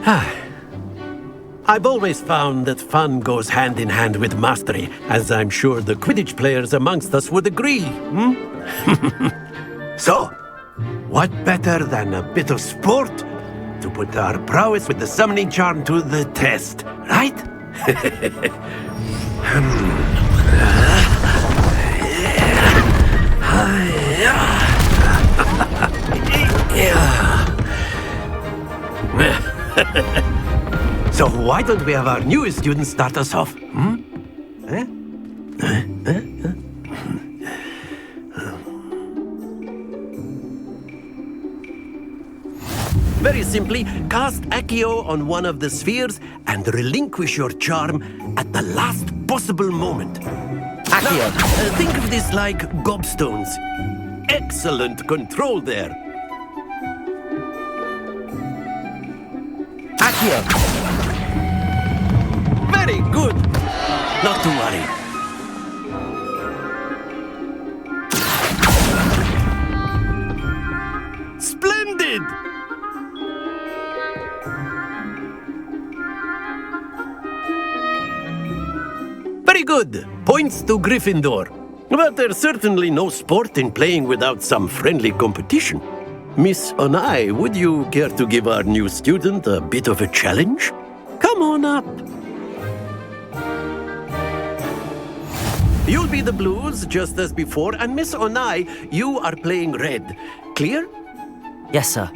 I've always found that fun goes hand in hand with mastery, as I'm sure the Quidditch players amongst us would agree, So, what better than a bit of sport to put our prowess with the summoning charm to the test, right? So why don't we have our newest student start us off? Very simply, cast Accio on one of the spheres and relinquish your charm at the last possible moment. Accio. Now, think of this like gobstones. Excellent control there. Accio. Very good. Not to worry. Splendid! Very good. Points to Gryffindor. But there's certainly no sport in playing without some friendly competition. Miss Onai, would you care to give our new student a bit of a challenge? Come on up. You'll be the blues, just as before, and Miss Onai, you are playing red. Clear? Yes, sir.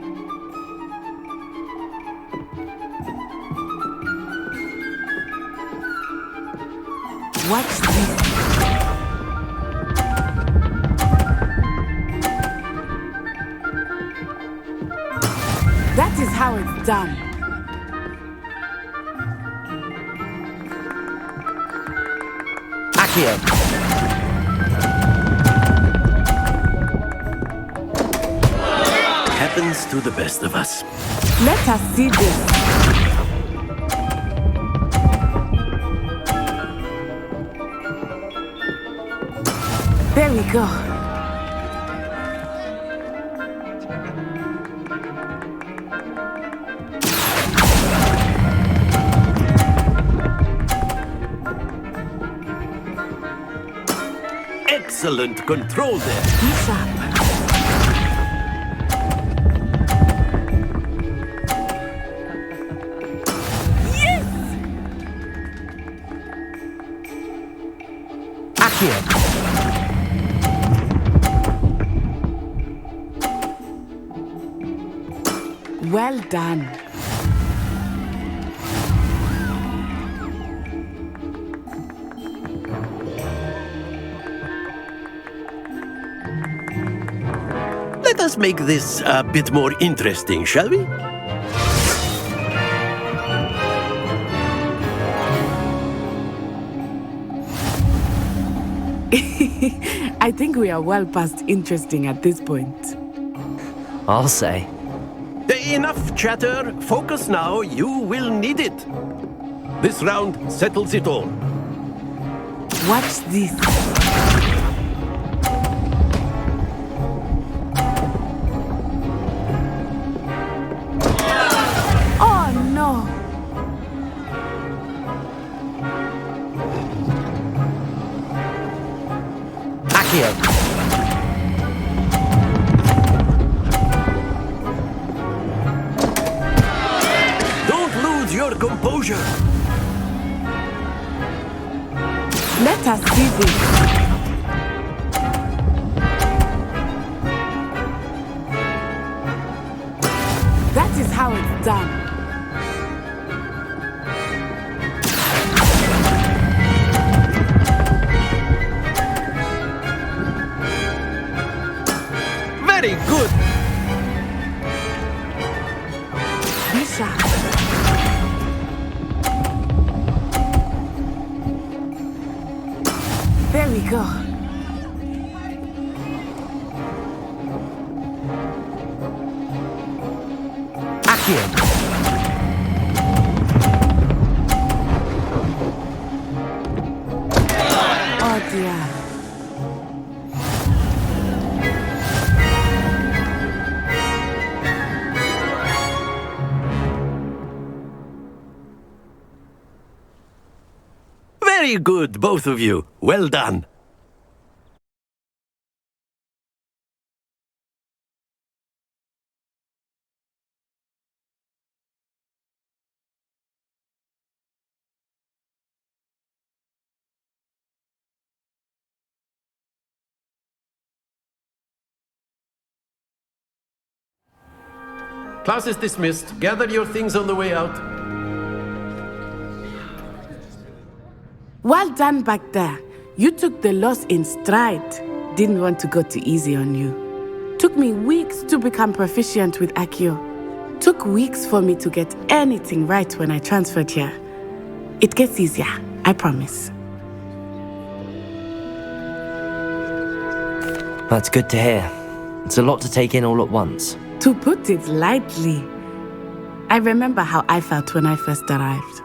What's this? That is how it's done. Accio. Happens to the best of us. Let us see this. There we go. Excellent control there. Be sharp. Yes! Accio. Well done. Let us make this a bit more interesting, shall we? I think we are well past interesting at this point. I'll say. Enough chatter. Focus now. You will need it. This round settles it all. Watch this. Oh no! Accio. Your composure. Let us see this. That is how it's done. Very good. Be sharp. There we go. Accio. Oh dear. Very good, both of you. Well done. Class is dismissed. Gather your things on the way out. Well done back there. You took the loss in stride. Didn't want to go too easy on you. Took me weeks to become proficient with Accio. Took weeks for me to get anything right when I transferred here. It gets easier, I promise. That's good to hear. It's a lot to take in all at once. To put it lightly, I remember how I felt when I first arrived.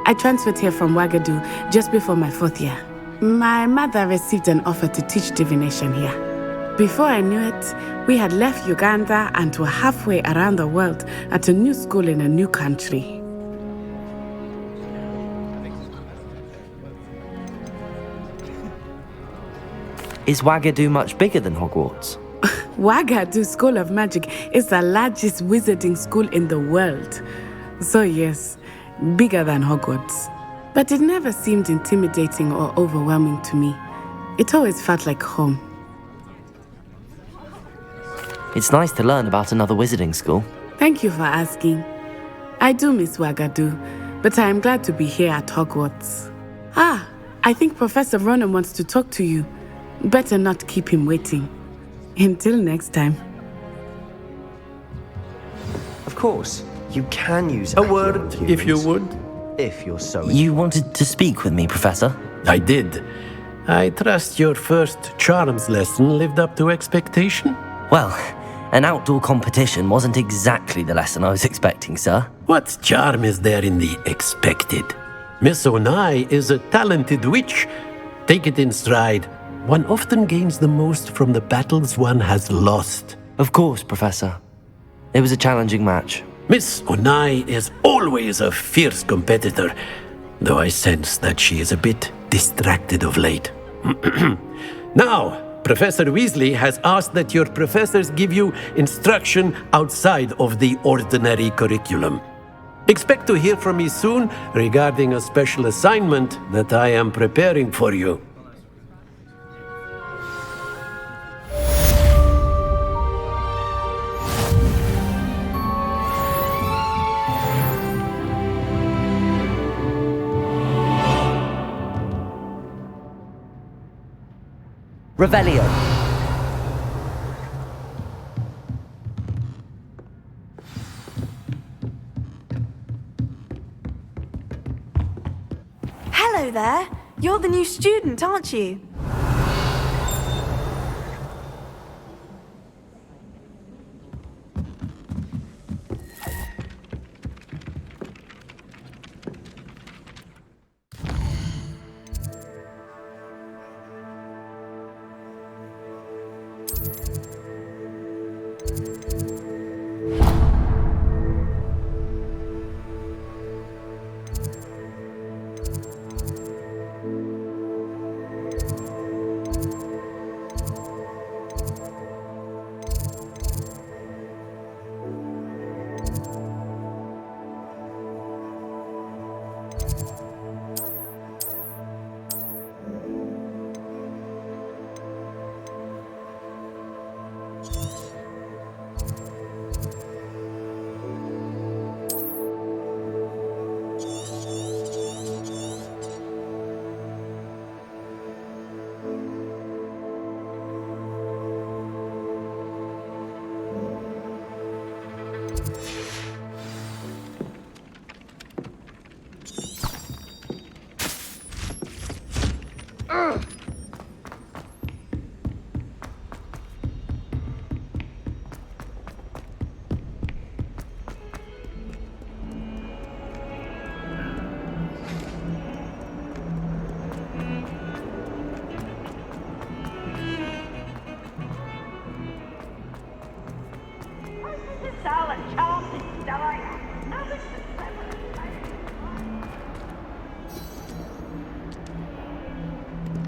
I transferred here from Ouagadougou just before my 4th year. My mother received an offer to teach divination here. Before I knew it, we had left Uganda and were halfway around the world at a new school in a new country. Is Ouagadougou much bigger than Hogwarts? Ouagadougou School of Magic is the largest wizarding school in the world. So yes, bigger than Hogwarts. But it never seemed intimidating or overwhelming to me. It always felt like home. It's nice to learn about another wizarding school. Thank you for asking. I do miss Ouagadougou, but I am glad to be here at Hogwarts. Ah, I think Professor Ronan wants to talk to you. Better not keep him waiting. Until next time. Of course, you can use a word, if you would. If you're so... You wanted to speak with me, Professor? I did. I trust your first charms lesson lived up to expectation? Well, an outdoor competition wasn't exactly the lesson I was expecting, sir. What charm is there in the expected? Miss Onai is a talented witch. Take it in stride. One often gains the most from the battles one has lost. Of course, Professor. It was a challenging match. Miss Onai is always a fierce competitor, though I sense that she is a bit distracted of late. Now, Professor Weasley has asked that your professors give you instruction outside of the ordinary curriculum. Expect to hear from me soon regarding a special assignment that I am preparing for you. Revelio. Hello there. You're the new student, aren't you?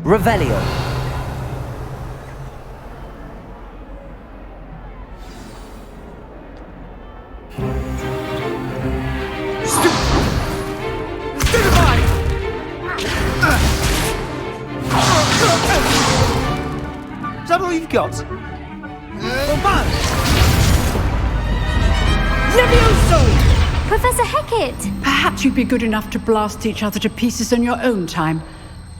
Revelio. Is that all you've got? Levioso! Professor Hecat! Perhaps you'd be good enough to blast each other to pieces in your own time.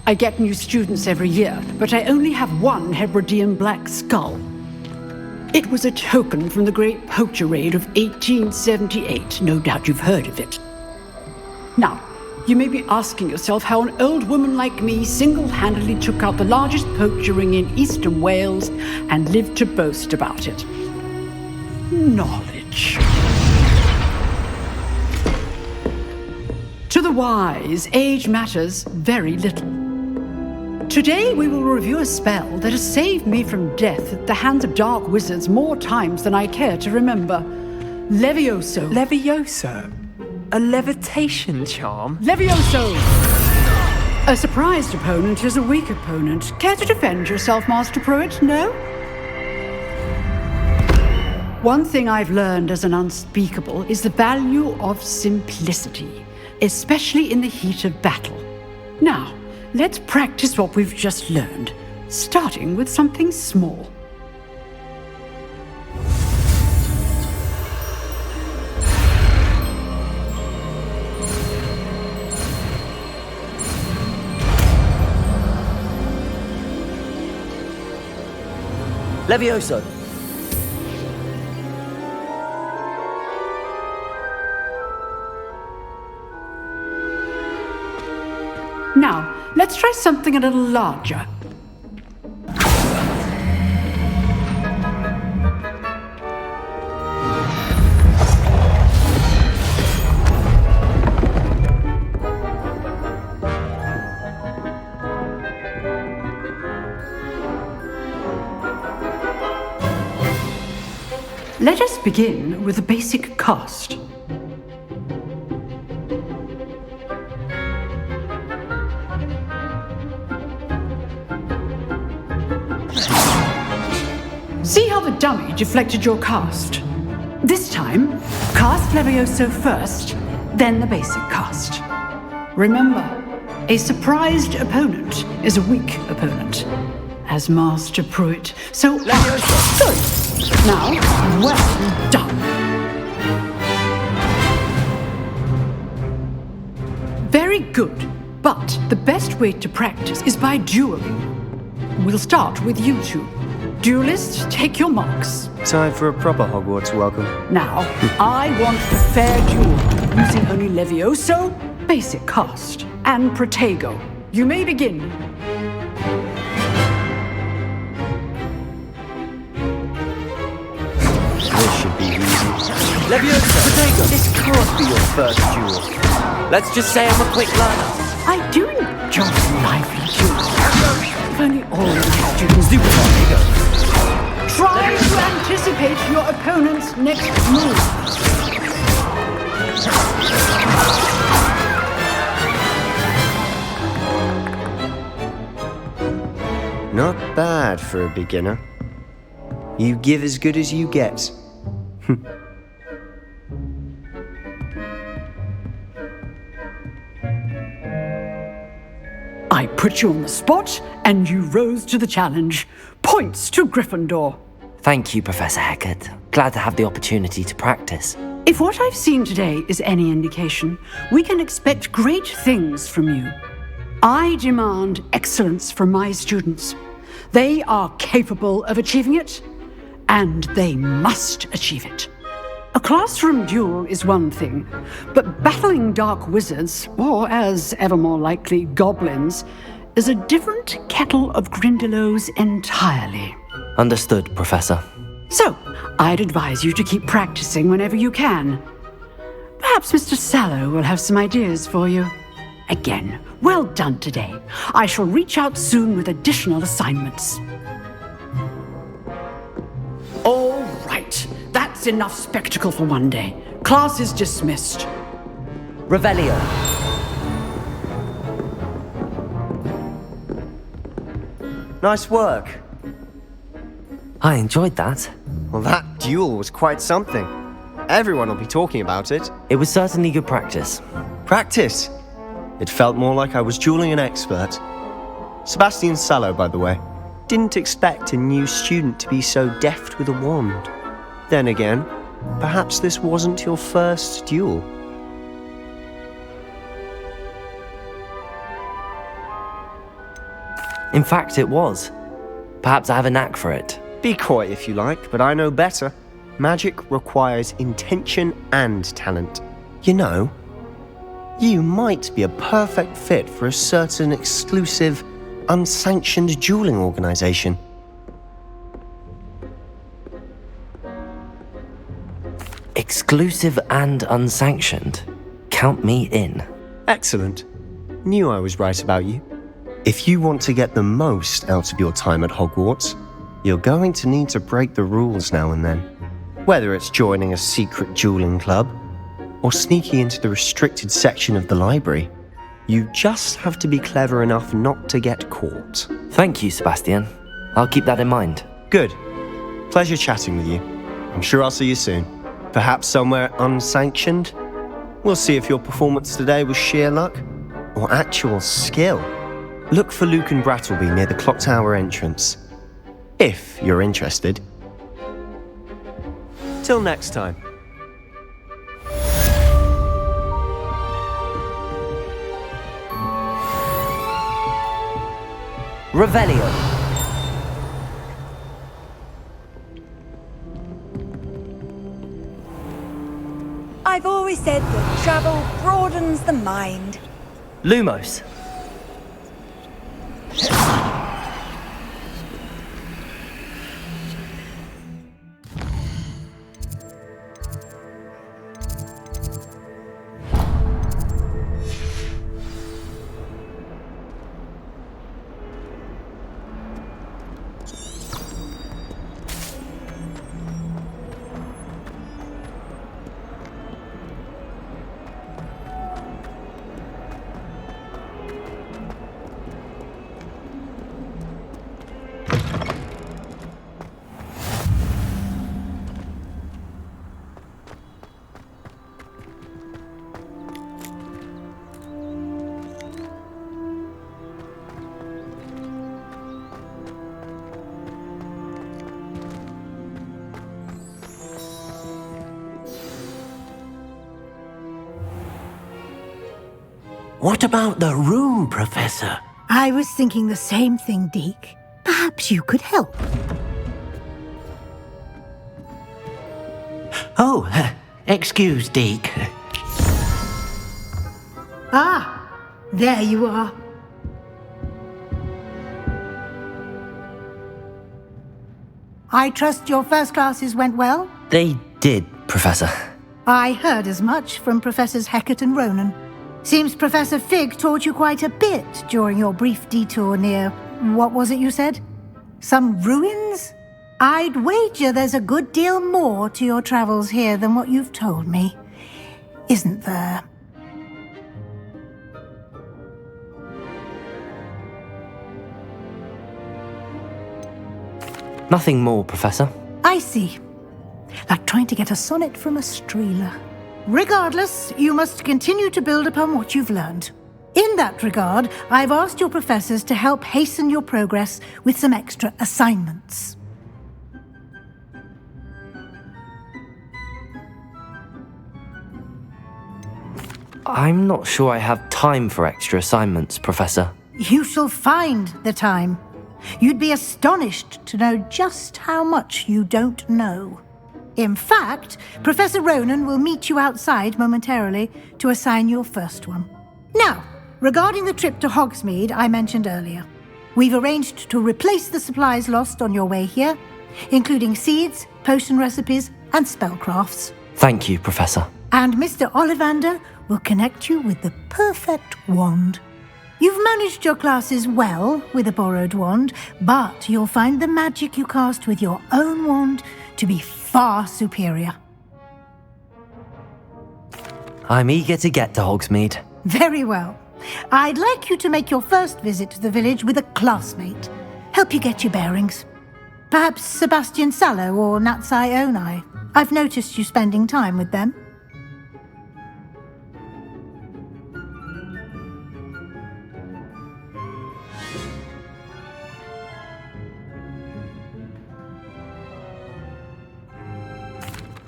I get new students every year, but I only have one Hebridean black skull. It was a token from the Great Poacher Raid of 1878. No doubt you've heard of it. Now, you may be asking yourself how an old woman like me single-handedly took out the largest poacher ring in eastern Wales and lived to boast about it. Knowledge. To the wise, age matters very little. Today we will review a spell that has saved me from death at the hands of dark wizards more times than I care to remember. Levioso. Levioso? A levitation charm? Levioso! A surprised opponent is a weak opponent. Care to defend yourself, Master Pruitt? No? One thing I've learned as an unspeakable is the value of simplicity, especially in the heat of battle. Now, let's practice what we've just learned, starting with something small. Levioso. Now, let's try something a little larger. Let us begin with the basic cast. See how the dummy deflected your cast? This time, cast Levioso first, then the basic cast. Remember, a surprised opponent is a weak opponent, as Master Pruitt so Levioso. Good. Now, well done. Very good, but the best way to practice is by dueling. We'll start with you two. Duelists, take your marks. Time for a proper Hogwarts welcome. Now, I want a fair duel, using only Levioso, basic cast, and Protego. You may begin. This should be easy. Levioso, Protego, this can't be your first duel. Let's just say I'm a quick learner. I do enjoy lively duels. If only all the students do Protego. Try to anticipate your opponent's next move. Not bad for a beginner. You give as good as you get. I put you on the spot, and you rose to the challenge. Points to Gryffindor. Thank you, Professor Hecat. Glad to have the opportunity to practice. If what I've seen today is any indication, we can expect great things from you. I demand excellence from my students. They are capable of achieving it, and they must achieve it. A classroom duel is one thing, but battling dark wizards, or as ever more likely, goblins, is a different kettle of Grindylows entirely. Understood, Professor. So, I'd advise you to keep practicing whenever you can. Perhaps Mr. Sallow will have some ideas for you. Again, well done today. I shall reach out soon with additional assignments. All right, that's enough spectacle for one day. Class is dismissed. Revelio. Nice work. I enjoyed that. Well, that duel was quite something. Everyone will be talking about it. It was certainly good practice. Practice? It felt more like I was dueling an expert. Sebastian Sallow, by the way. Didn't expect a new student to be so deft with a wand. Then again, perhaps this wasn't your first duel. In fact, it was. Perhaps I have a knack for it. Be coy if you like, but I know better. Magic requires intention and talent. You know, you might be a perfect fit for a certain exclusive, unsanctioned dueling organization. Exclusive and unsanctioned. Count me in. Excellent. Knew I was right about you. If you want to get the most out of your time at Hogwarts, you're going to need to break the rules now and then. Whether it's joining a secret dueling club, or sneaking into the restricted section of the library, you just have to be clever enough not to get caught. Thank you, Sebastian. I'll keep that in mind. Good. Pleasure chatting with you. I'm sure I'll see you soon. Perhaps somewhere unsanctioned? We'll see if your performance today was sheer luck or actual skill. Look for Luke and Brattleby near the clock tower entrance, if you're interested. Till next time. Revelio. I've always said that travel broadens the mind. Lumos. What about the room, Professor? I was thinking the same thing, Deke. Perhaps you could help. Oh, excuse, Deke. Ah, there you are. I trust your first classes went well? They did, Professor. I heard as much from Professors Hecat and Ronan. Seems Professor Fig taught you quite a bit during your brief detour near, what was it you said? Some ruins? I'd wager there's a good deal more to your travels here than what you've told me. Isn't there? Nothing more, Professor. I see. Like trying to get a sonnet from a streeler. Regardless, you must continue to build upon what you've learned. In that regard, I've asked your professors to help hasten your progress with some extra assignments. I'm not sure I have time for extra assignments, Professor. You shall find the time. You'd be astonished to know just how much you don't know. In fact, Professor Ronan will meet you outside momentarily to assign your first one. Now, regarding the trip to Hogsmeade I mentioned earlier, we've arranged to replace the supplies lost on your way here, including seeds, potion recipes, and spellcrafts. Thank you, Professor. And Mr. Ollivander will connect you with the perfect wand. You've managed your classes well with a borrowed wand, but you'll find the magic you cast with your own wand to be far superior. I'm eager to get to Hogsmeade. Very well. I'd like you to make your first visit to the village with a classmate. help you get your bearings. Perhaps Sebastian Sallow or Natsai Onai. I've noticed you spending time with them.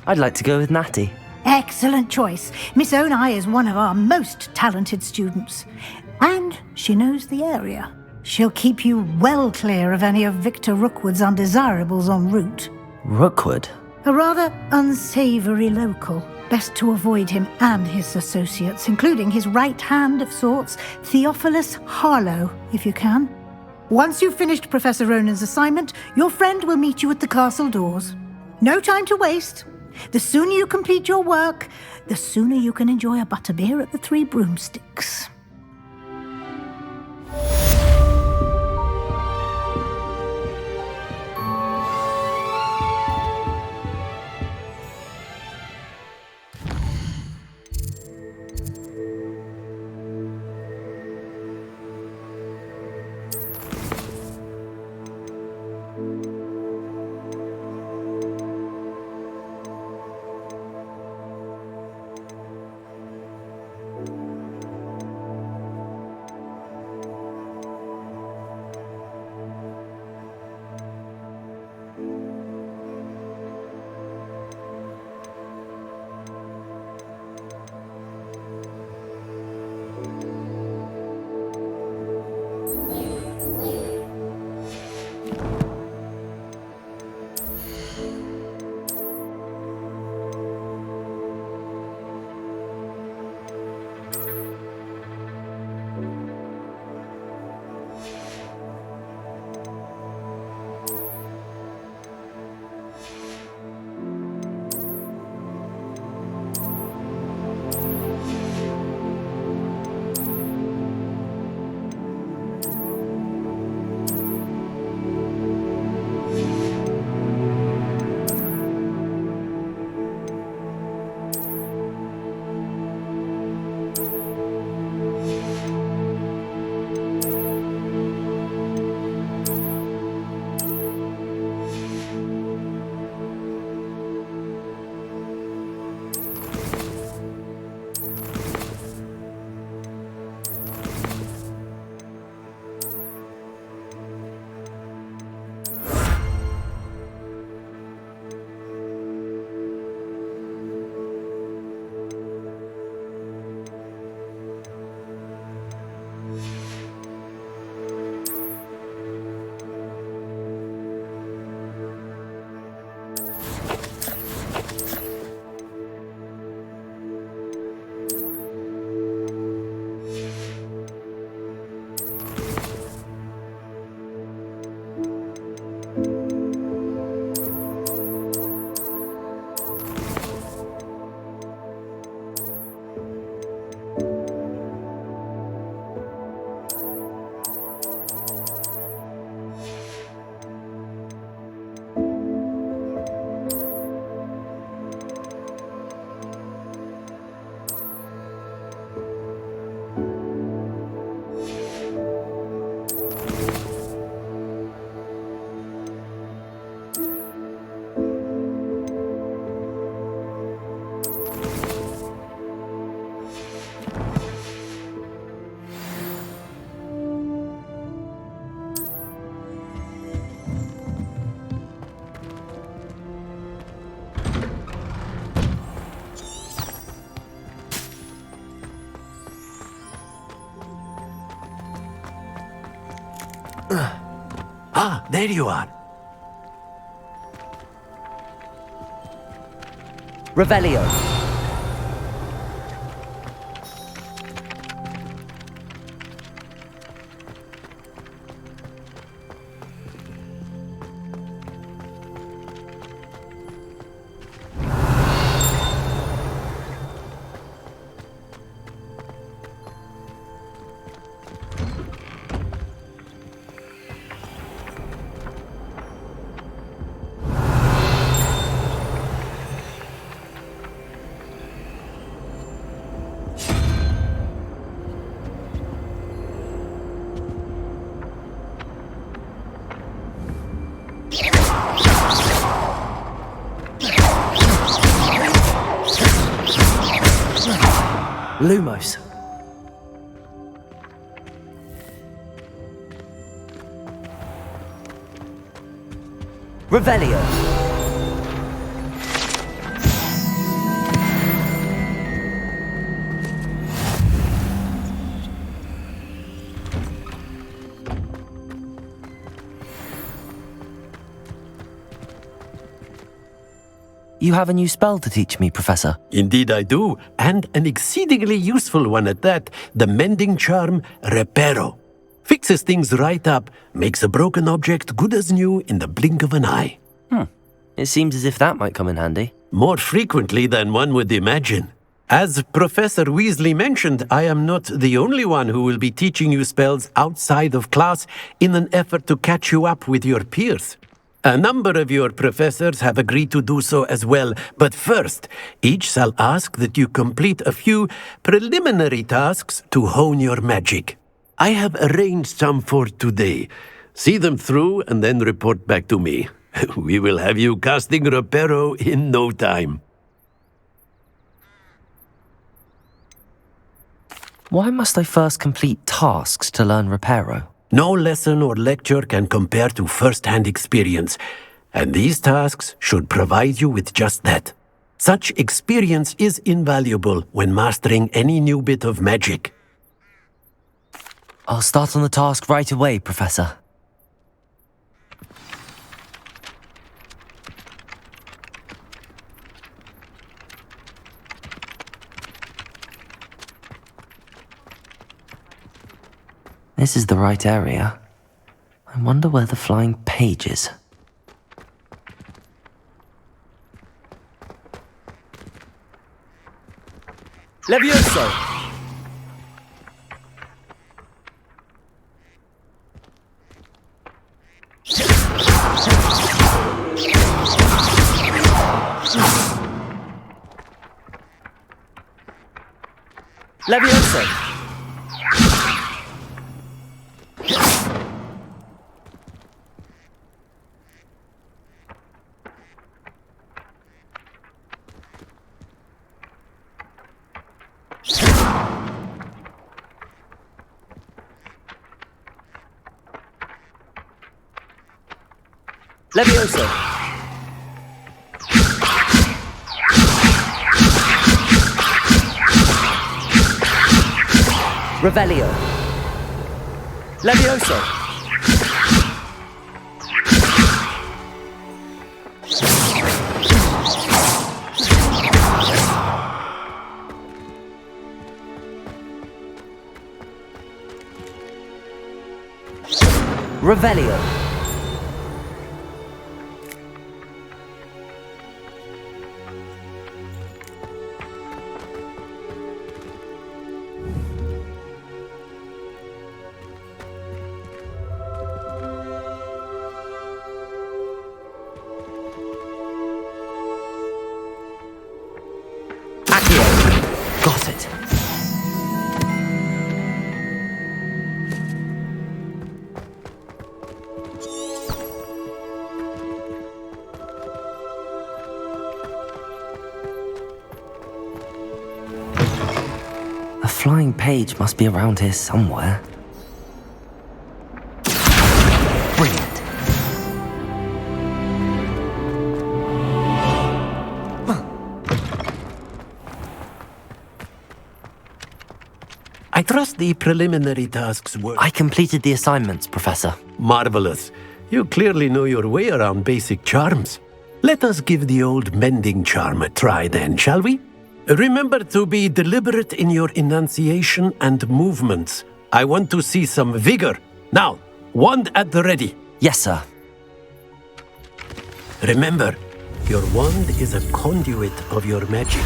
I'd like to go with Natty. Excellent choice. Miss Onai is one of our most talented students. And she knows the area. She'll keep you well clear of any of Victor Rookwood's undesirables en route. Rookwood? A rather unsavoury local. Best to avoid him and his associates, including his right hand of sorts, Theophilus Harlow, if you can. Once you've finished Professor Ronan's assignment, your friend will meet you at the castle doors. No time to waste. The sooner you complete your work, the sooner you can enjoy a butterbeer at the Three Broomsticks. There you are. Revelio. Lumos. Revelio. You have a new spell to teach me, Professor. Indeed I do, and an exceedingly useful one at that. The mending charm, Reparo. Fixes things right up, makes a broken object good as new in the blink of an eye. It seems as if that might come in handy. More frequently than one would imagine. As Professor Weasley mentioned, I am not the only one who will be teaching you spells outside of class in an effort to catch you up with your peers. A number of your professors have agreed to do so as well, but first, each shall ask that you complete a few preliminary tasks to hone your magic. I have arranged some for today. See them through and then report back to me. We will have you casting Reparo in no time. Why must I first complete tasks to learn Reparo? No lesson or lecture can compare to first-hand experience, and these tasks should provide you with just that. Such experience is invaluable when mastering any new bit of magic. I'll start on the task right away, Professor. This is the right area. I wonder where the flying page is. Levioso! Levioso! Levioso! Revelio! Levioso! Revelio! Got it. A flying page must be around here somewhere. Brilliant. I trust the preliminary tasks were... I completed the assignments, Professor. Marvelous. You clearly know your way around basic charms. Let us give the old mending charm a try then, shall we? Remember to be deliberate in your enunciation and movements. I want to see some vigor. Now, wand at the ready. Yes, sir. Remember, your wand is a conduit of your magic.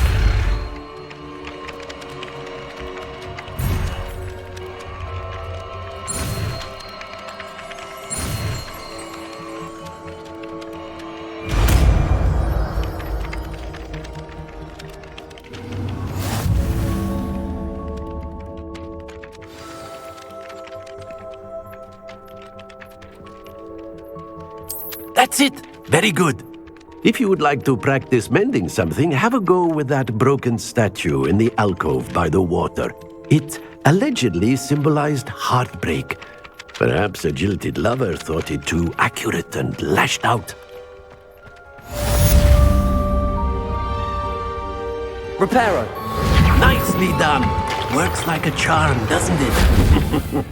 That's it! Very good. If you would like to practice mending something, have a go with that broken statue in the alcove by the water. It allegedly symbolized heartbreak. Perhaps a jilted lover thought it too accurate and lashed out. Reparo! Nicely done! Works like a charm, doesn't it?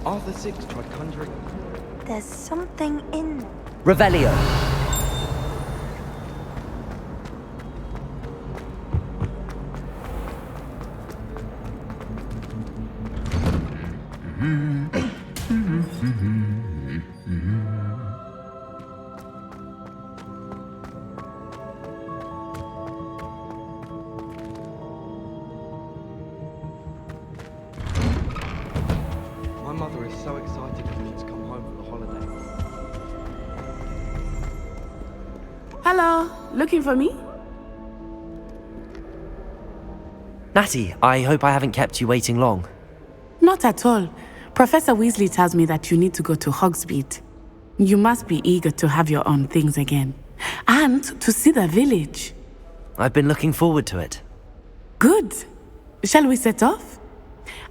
Arthur VI tried conjuring. There's something in. Revelio. My mother is so excited for me to come home for the holiday. Hello, looking for me? Natty, I hope I haven't kept you waiting long. Not at all. Professor Weasley tells me that you need to go to Hogsmeade. You must be eager to have your own things again. And to see the village. I've been looking forward to it. Good. Shall we set off?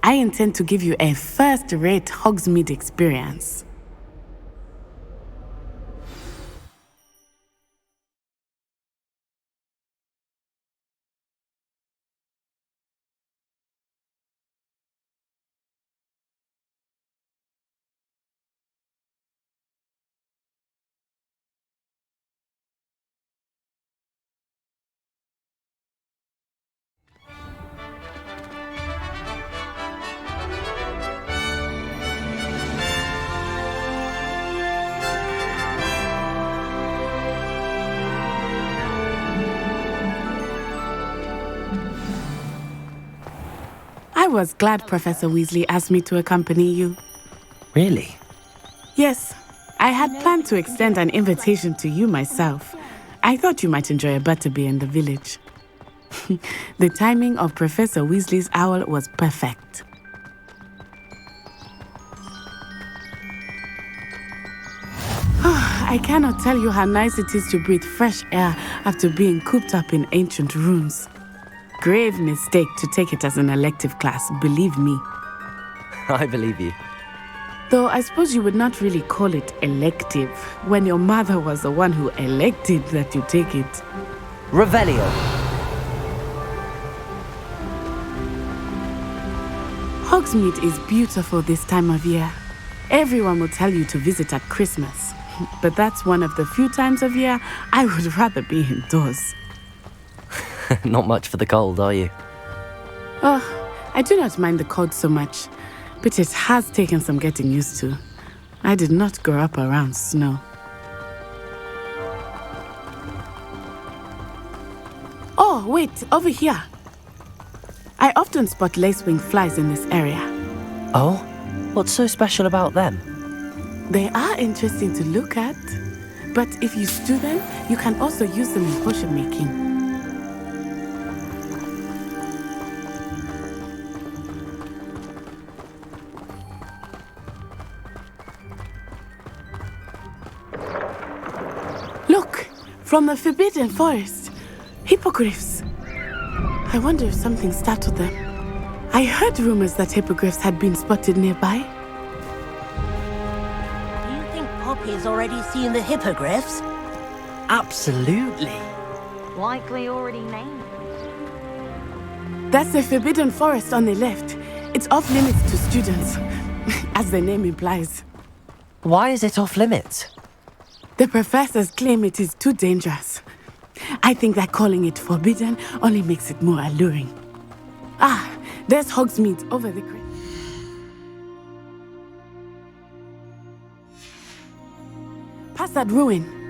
I intend to give you a first-rate Hogsmeade experience. I was glad Professor Weasley asked me to accompany you. Really? Yes, I had planned to extend an invitation to you myself. I thought you might enjoy a butterbeer in the village. The timing of Professor Weasley's owl was perfect. I cannot tell you how nice it is to breathe fresh air after being cooped up in ancient rooms. Grave mistake to take it as an elective class, believe me. I believe you. Though I suppose you would not really call it elective when your mother was the one who elected that you take it. Revelio. Hogsmeade is beautiful this time of year. Everyone will tell you to visit at Christmas. But that's one of the few times of year I would rather be indoors. Not much for the cold, are you? Oh, I do not mind the cold so much, but it has taken some getting used to. I did not grow up around snow. Oh, wait, over here. I often spot lacewing flies in this area. Oh? What's so special about them? They are interesting to look at, but if you stew them, you can also use them in potion making. Look, from the Forbidden Forest, hippogriffs. I wonder if something startled them. I heard rumors that hippogriffs had been spotted nearby. Do you think Poppy's already seen the hippogriffs? Absolutely. Likely already named. That's the Forbidden Forest on the left. It's off limits to students, as the name implies. Why is it off limits? The professors claim it is too dangerous. I think that calling it forbidden only makes it more alluring. Ah, there's Hogsmeade over the creek. Past that ruin.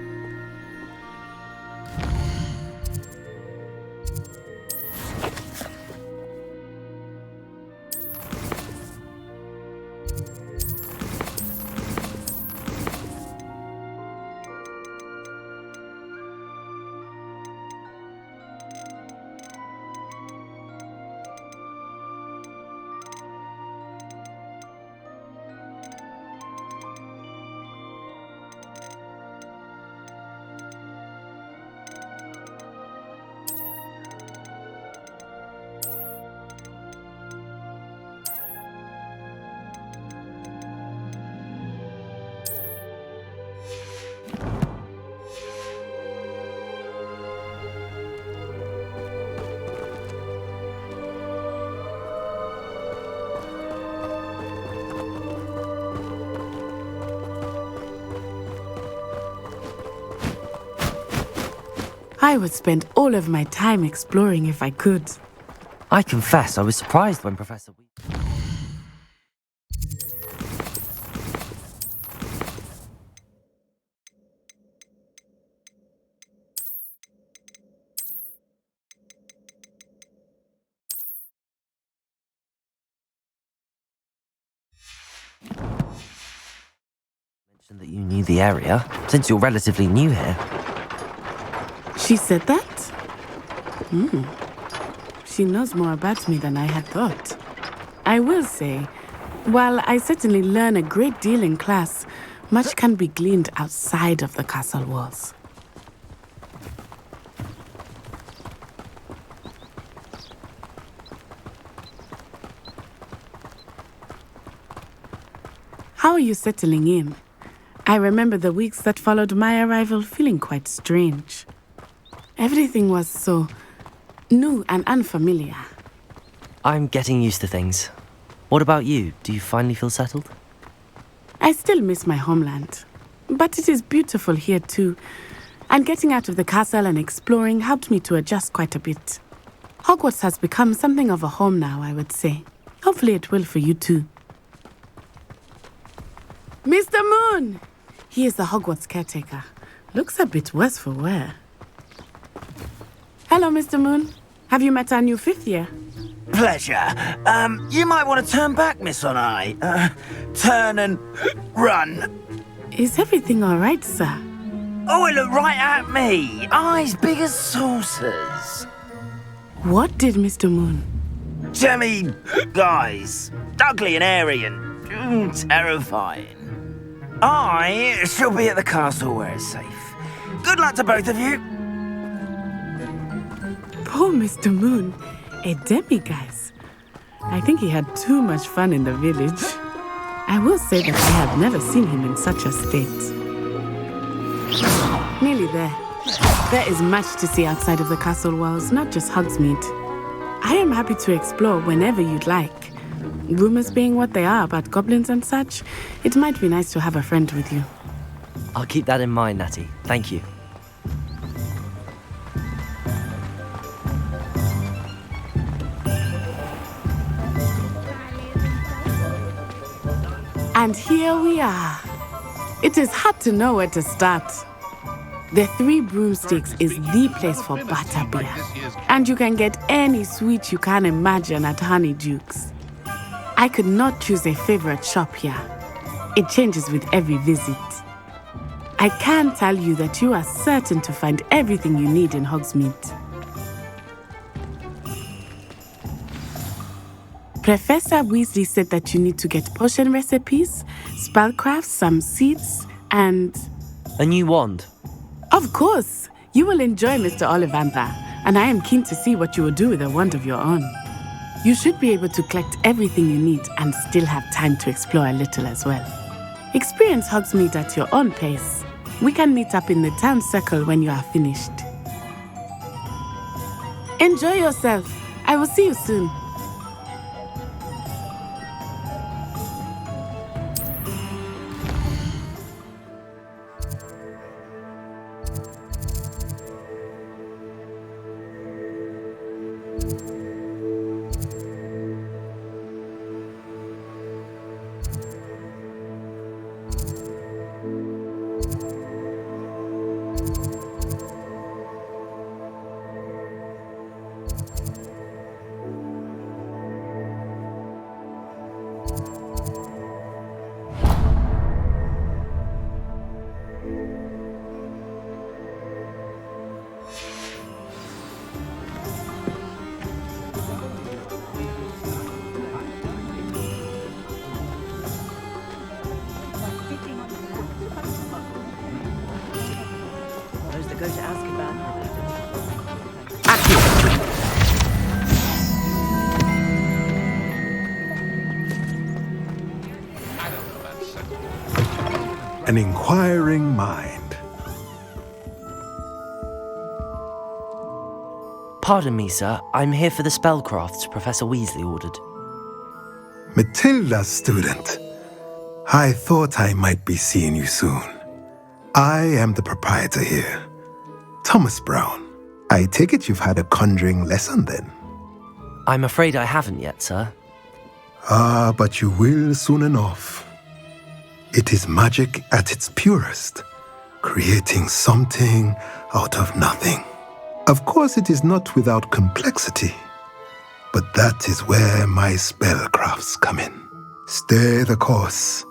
I would spend all of my time exploring if I could. I confess I was surprised when Professor mentioned that you knew the area, since you're relatively new here. She said that? She knows more about me than I had thought. I will say, while I certainly learn a great deal in class, much can be gleaned outside of the castle walls. How are you settling in? I remember the weeks that followed my arrival feeling quite strange. Everything was so new and unfamiliar. I'm getting used to things. What about you? Do you finally feel settled? I still miss my homeland, but it is beautiful here too. And getting out of the castle and exploring helped me to adjust quite a bit. Hogwarts has become something of a home now, I would say. Hopefully it will for you too. Mr. Moon! He is the Hogwarts caretaker. Looks a bit worse for wear. Hello, Mr. Moon. Have you met our new 5th year? Pleasure. You might want to turn back, Miss Onai. Turn and run. Is everything all right, sir? Oh, it looked right at me. Eyes big as saucers. What did Mr. Moon? Jemmy guys. Ugly and airy and terrifying. I shall be at the castle where it's safe. Good luck to both of you. Poor Mr. Moon, a demiguise. I think he had too much fun in the village. I will say that I have never seen him in such a state. Nearly there. There is much to see outside of the castle walls, not just Hogsmeade. I am happy to explore whenever you'd like. Rumors being what they are about goblins and such, it might be nice to have a friend with you. I'll keep that in mind, Natty. Thank you. And here we are. It is hard to know where to start. The Three Broomsticks is the place for butterbeer. And you can get any sweet you can imagine at Honeyduke's. I could not choose a favorite shop here. It changes with every visit. I can tell you that you are certain to find everything you need in Hogsmeade. Professor Weasley said that you need to get potion recipes, spellcrafts, some seeds, and... a new wand? Of course! You will enjoy Mr. Ollivander, and I am keen to see what you will do with a wand of your own. You should be able to collect everything you need and still have time to explore a little as well. Experience Hogsmeade at your own pace. We can meet up in the town circle when you are finished. Enjoy yourself. I will see you soon. Those that go to Azkaban. An inquiring mind. Pardon me, sir. I'm here for the spellcrafts Professor Weasley ordered. Matilda, student. I thought I might be seeing you soon. I am the proprietor here, Thomas Brown. I take it you've had a conjuring lesson then? I'm afraid I haven't yet, sir. Ah, but you will soon enough. It is magic at its purest, creating something out of nothing. Of course, it is not without complexity, but that is where my spellcrafts come in. Stay the course,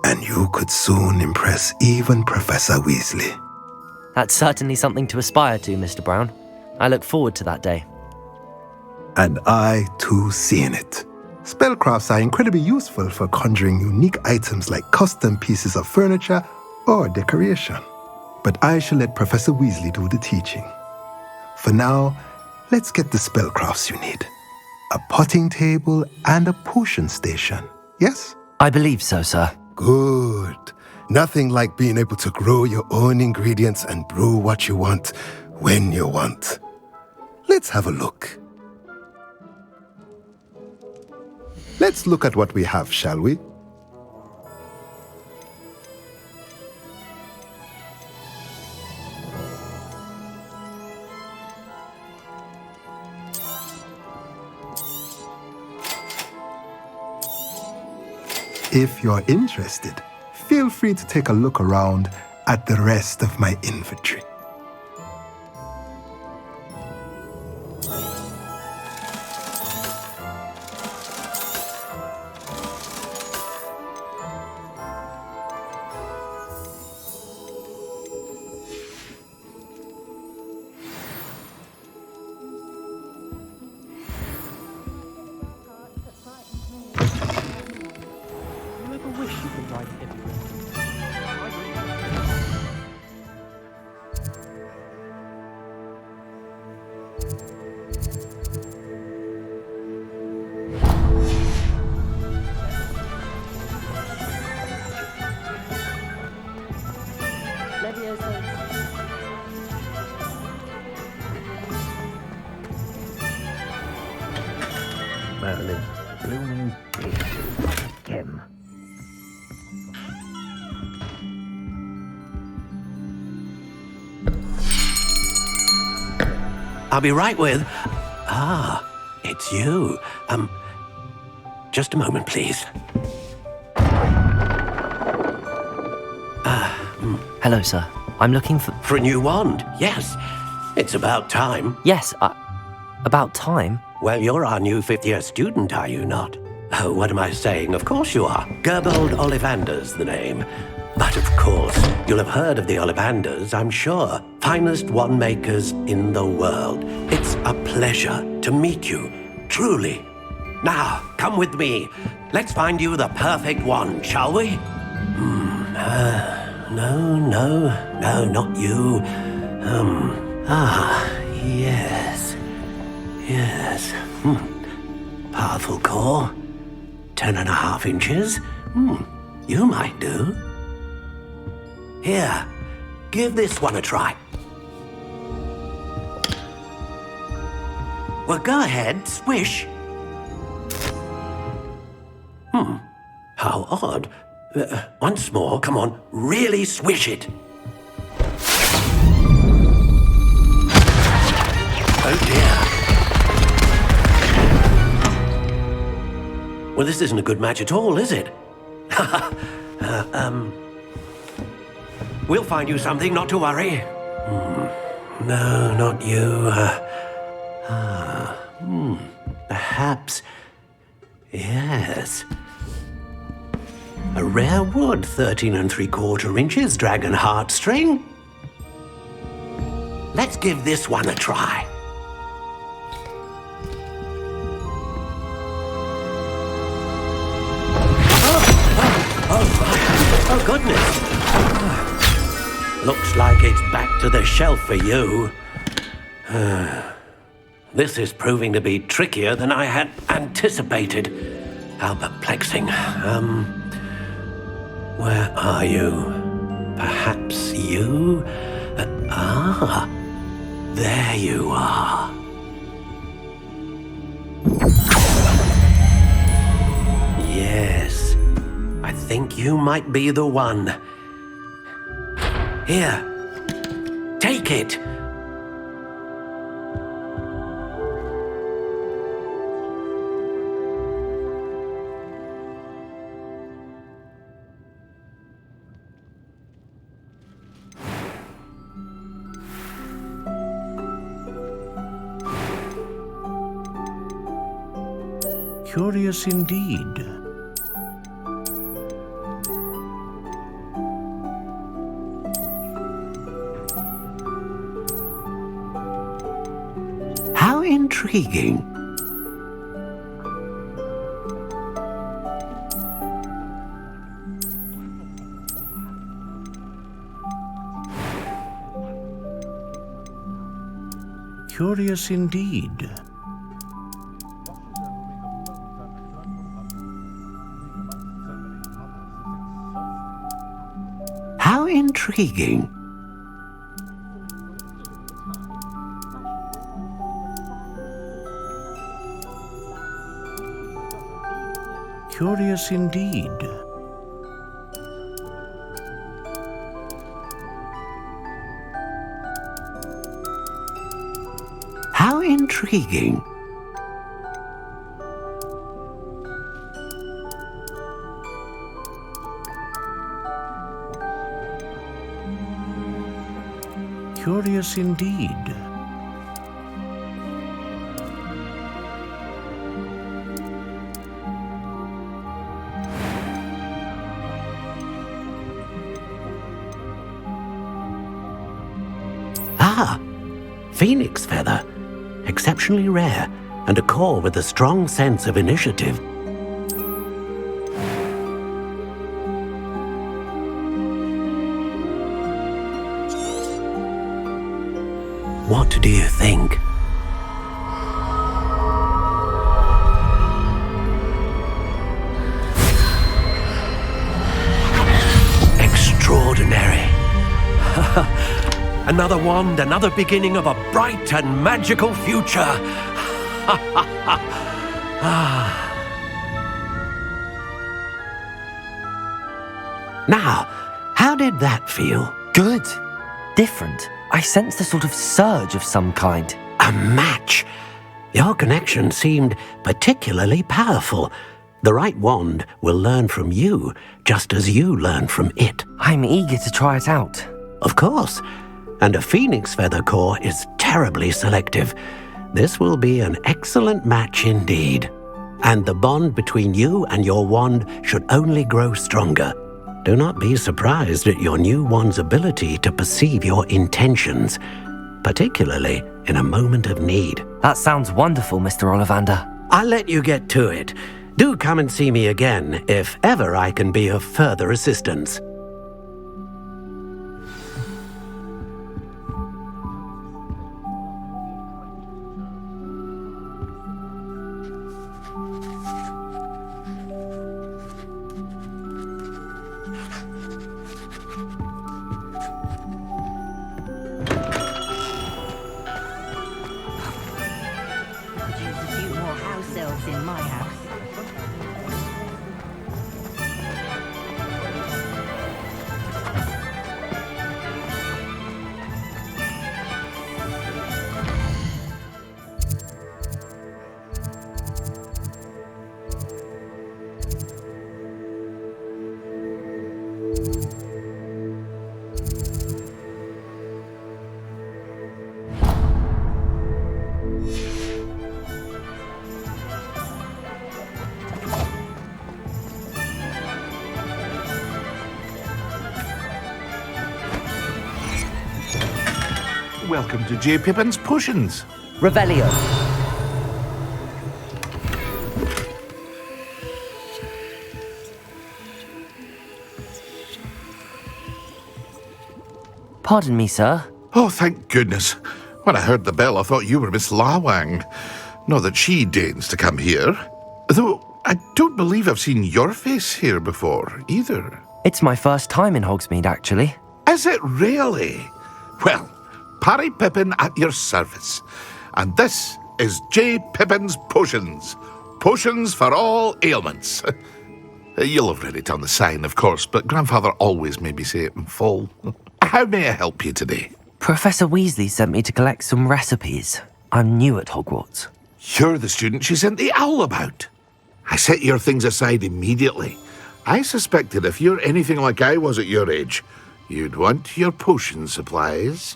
and you could soon impress even Professor Weasley. That's certainly something to aspire to, Mr. Brown. I look forward to that day. And I, too, see in it. Spellcrafts are incredibly useful for conjuring unique items like custom pieces of furniture or decoration. But I shall let Professor Weasley do the teaching. For now, let's get the spellcrafts you need. A potting table and a potion station, yes? I believe so, sir. Good. Nothing like being able to grow your own ingredients and brew what you want, when you want. Let's have a look. Let's look at what we have, shall we? If you're interested, feel free to take a look around at the rest of my inventory. Merlin, blooming him. I'll be right with... Ah, it's you. Just a moment, please. Hello, sir. I'm looking for... For a new wand, yes. It's about time. Yes, about time? Well, you're our new fifth-year student, are you not? Oh, what am I saying? Of course you are. Gerbold Ollivander's the name. But of course, you'll have heard of the Ollivanders, I'm sure. Finest wand makers in the world. It's a pleasure to meet you, truly. Now, come with me. Let's find you the perfect wand, shall we? No, not you. Yes. Powerful core. 10.5 inches. You might do. Here, give this one a try. Well, go ahead, swish. How odd. Once more, come on, really swish it. Oh dear. Well, this isn't a good match at all, is it? We'll find you something, not to worry. No, not you. Perhaps. Yes. A rare wood, 13 3/4 inches, dragon heartstring. Let's give this one a try. Oh, goodness. Looks like it's back to the shelf for you. This is proving to be trickier than I had anticipated. How perplexing. Where are you? Perhaps you? There you are. Yes, I think you might be the one. Here, take it. Curious indeed. How intriguing. Curious indeed. How intriguing. Curious indeed. How intriguing. Curious indeed. Phoenix feather. Exceptionally rare, and a core with a strong sense of initiative. What do you think? Extraordinary. Another wand, another beginning of a bright and magical future. Now, how did that feel? Good. Different. I sensed a sort of surge of some kind. A match. Your connection seemed particularly powerful. The right wand will learn from you, just as you learn from it. I'm eager to try it out. Of course. And a phoenix feather core is terribly selective. This will be an excellent match indeed. And the bond between you and your wand should only grow stronger. Do not be surprised at your new wand's ability to perceive your intentions, particularly in a moment of need. That sounds wonderful, Mr. Ollivander. I'll let you get to it. Do come and see me again if ever I can be of further assistance. Welcome to J. Pippin's Potions. Revelio. Pardon me, sir. Oh, thank goodness. When I heard the bell, I thought you were Miss Lawang. Not that she deigns to come here. Though I don't believe I've seen your face here before, either. It's my first time in Hogsmeade, actually. Is it really? Well, Parry Pippin at your service. And this is J. Pippin's Potions. Potions for all ailments. You'll have read it on the sign, of course, but Grandfather always made me say it in full. How may I help you today? Professor Weasley sent me to collect some recipes. I'm new at Hogwarts. You're the student she sent the owl about. I set your things aside immediately. I suspected if you're anything like I was at your age, you'd want your potion supplies.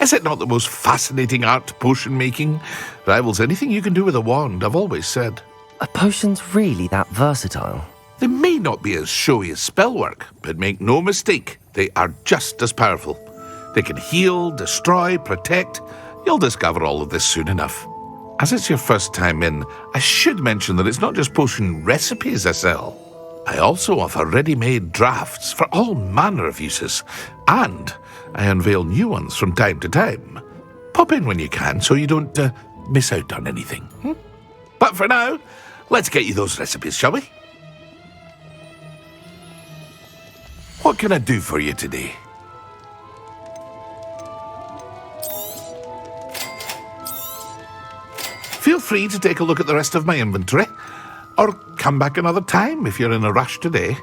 Is it not the most fascinating art, potion making? Rivals anything you can do with a wand, I've always said. Are potions really that versatile? They may not be as showy as spellwork, but make no mistake, they are just as powerful. They can heal, destroy, protect. You'll discover all of this soon enough. As it's your first time in, I should mention that it's not just potion recipes I sell. I also offer ready-made drafts for all manner of uses, and I unveil new ones from time to time. Pop in when you can so you don't miss out on anything. But for now, let's get you those recipes, shall we? What can I do for you today? Feel free to take a look at the rest of my inventory, or come back another time if you're in a rush today.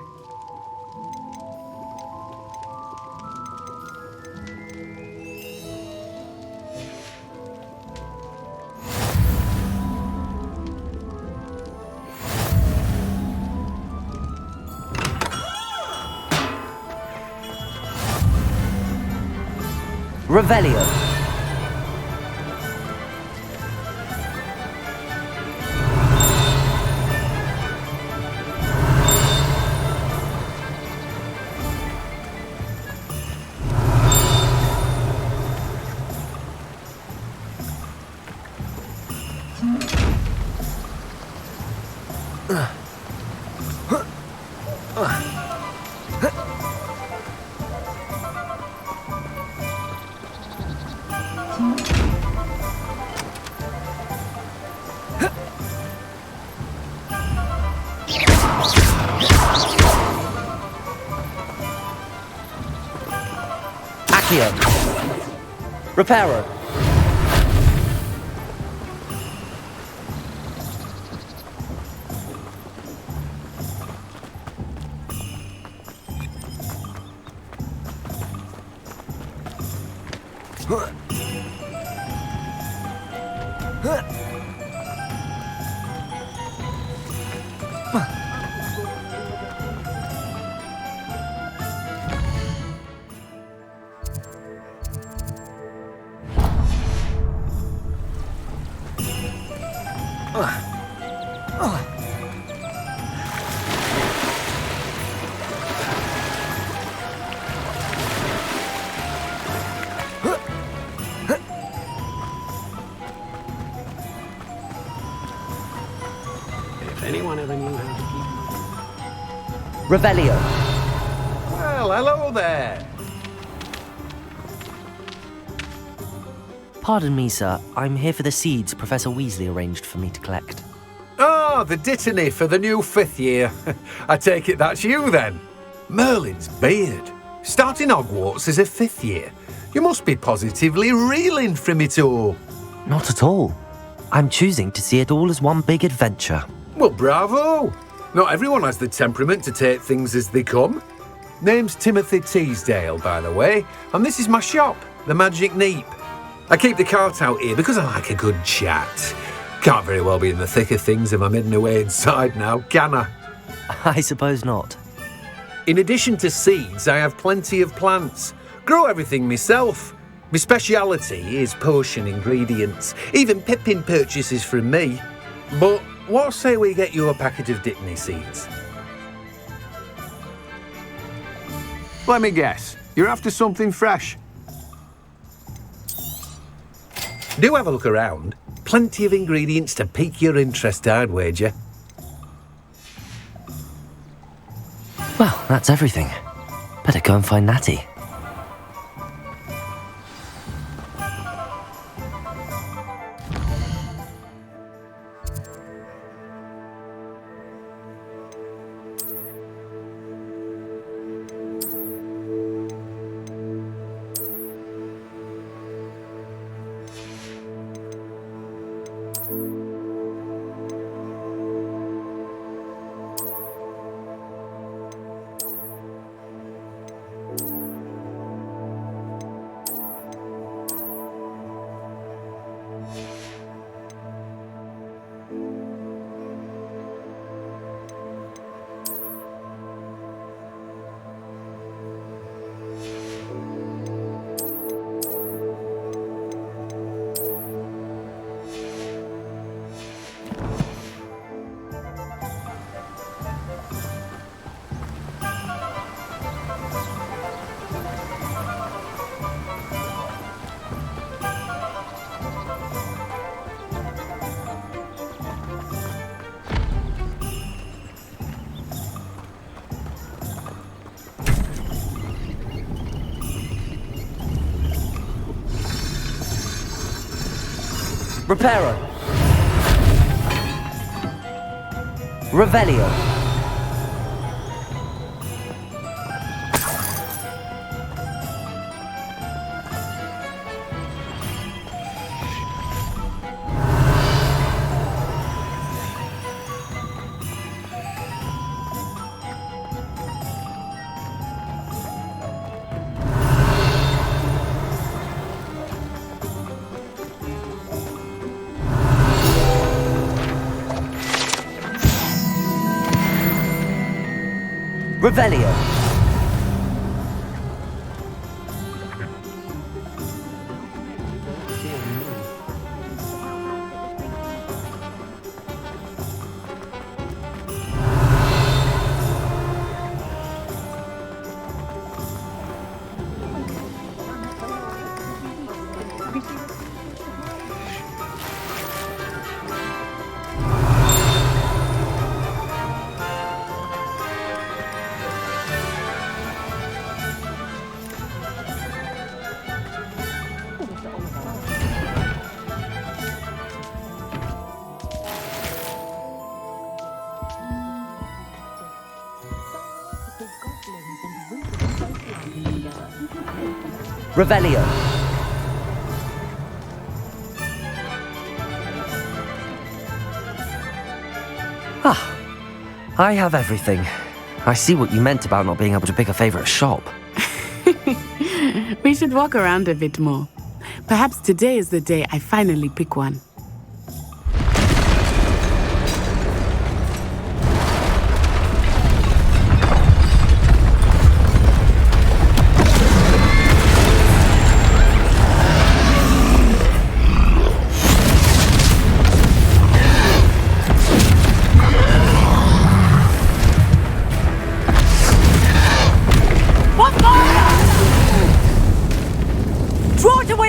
Revelio. Accio. Reparo. If anyone ever knew how to keep... Revelio. Well, hello there. Pardon me, sir. I'm here for the seeds Professor Weasley arranged for me to collect. Oh, the dittany for the new 5th year. I take it that's you, then. Merlin's beard. Starting Hogwarts as a 5th year. You must be positively reeling from it all. Not at all. I'm choosing to see it all as one big adventure. Well, bravo. Not everyone has the temperament to take things as they come. Name's Timothy Teasdale, by the way, and this is my shop, the Magic Neep. I keep the cart out here because I like a good chat. Can't very well be in the thick of things if I'm hidden away inside now, can I? I suppose not. In addition to seeds, I have plenty of plants. Grow everything myself. My speciality is potion ingredients. Even Pippin purchases from me. But what say we get you a packet of Dittany seeds? Let me guess. You're after something fresh. Do have a look around. Plenty of ingredients to pique your interest, I'd wager. Well, that's everything. Better go and find Natty. Reparo. Revelio. Revelio. Revelio. Ah, I have everything. I see what you meant about not being able to pick a favorite shop. We should walk around a bit more. Perhaps today is the day I finally pick one.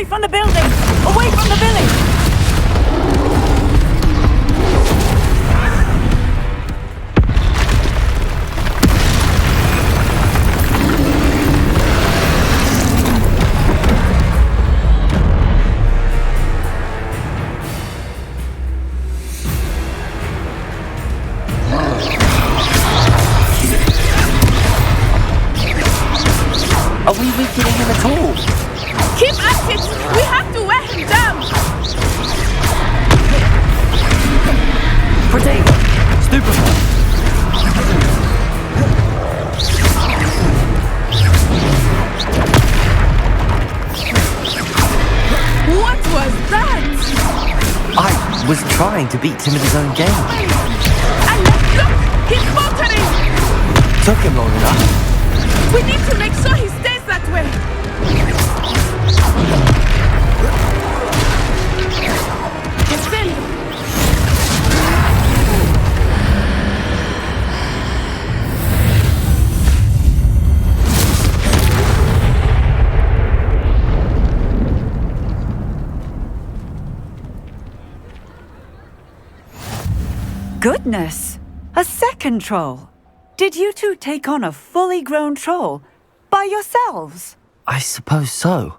From the building! Away from the village! Are we weakening him at all? Keep at it! We have to wear him down! Protego! Stupefy! What was that? I was trying to beat him in his own game. And look! He's faltering! Took him long enough. We need to make sure he stays that way! goodness! A second troll! Did you two take on a fully grown troll by yourselves? I suppose so.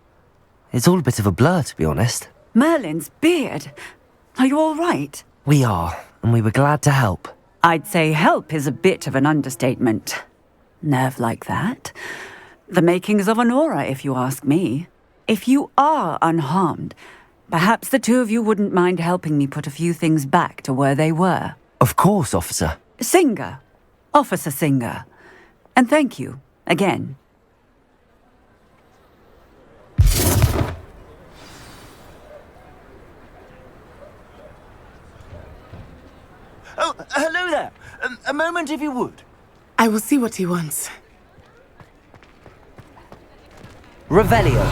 It's all a bit of a blur, to be honest. Merlin's beard. Are you all right? We are, and we were glad to help. I'd say help is a bit of an understatement. Nerve like that. The makings of an aura, if you ask me. If you are unharmed, perhaps the two of you wouldn't mind helping me put a few things back to where they were. Of course, officer. Singer. Officer Singer. And thank you, again. Oh, hello there. A moment, if you would. I will see what he wants. Revelio.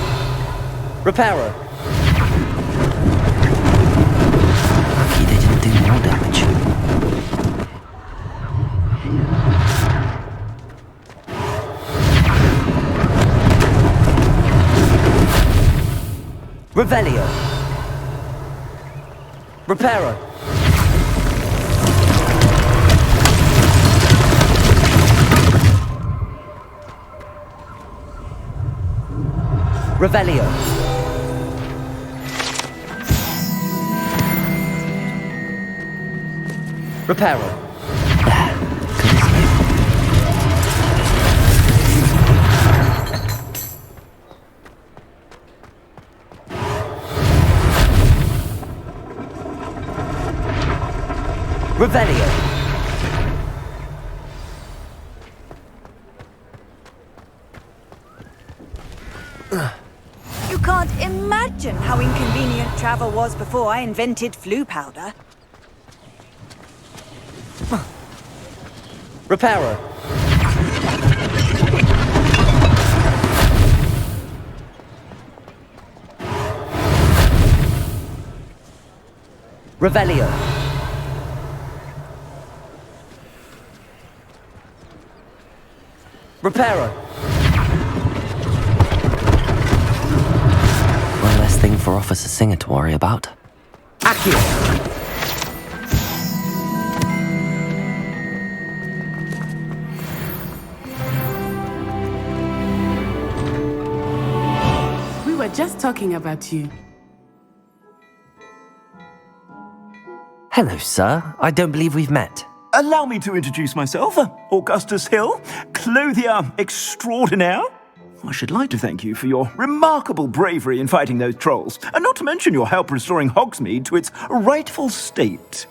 Reparo. Lucky they didn't do more damage. Revelio. Reparo. Revelio. Reparo. Revelio. You can't imagine how inconvenient travel was before I invented flu powder. Reparo. Revelio. Reparo. One less thing for Officer Singer to worry about. Accio. We were just talking about you. Hello, sir. I don't believe we've met. Allow me to introduce myself, Augustus Hill, clothier extraordinaire. I should like to thank you for your remarkable bravery in fighting those trolls, and not to mention your help restoring Hogsmeade to its rightful state.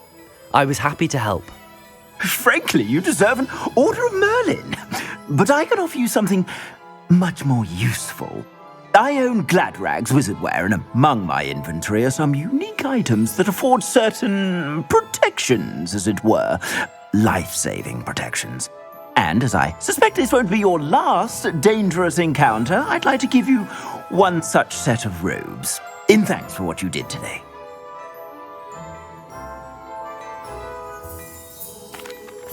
I was happy to help. Frankly, you deserve an Order of Merlin. But I can offer you something much more useful. I own Gladrag's wizardware, and among my inventory are some unique items that afford certain protections, as it were. Life-saving protections. And as I suspect this won't be your last dangerous encounter, I'd like to give you one such set of robes, in thanks for what you did today.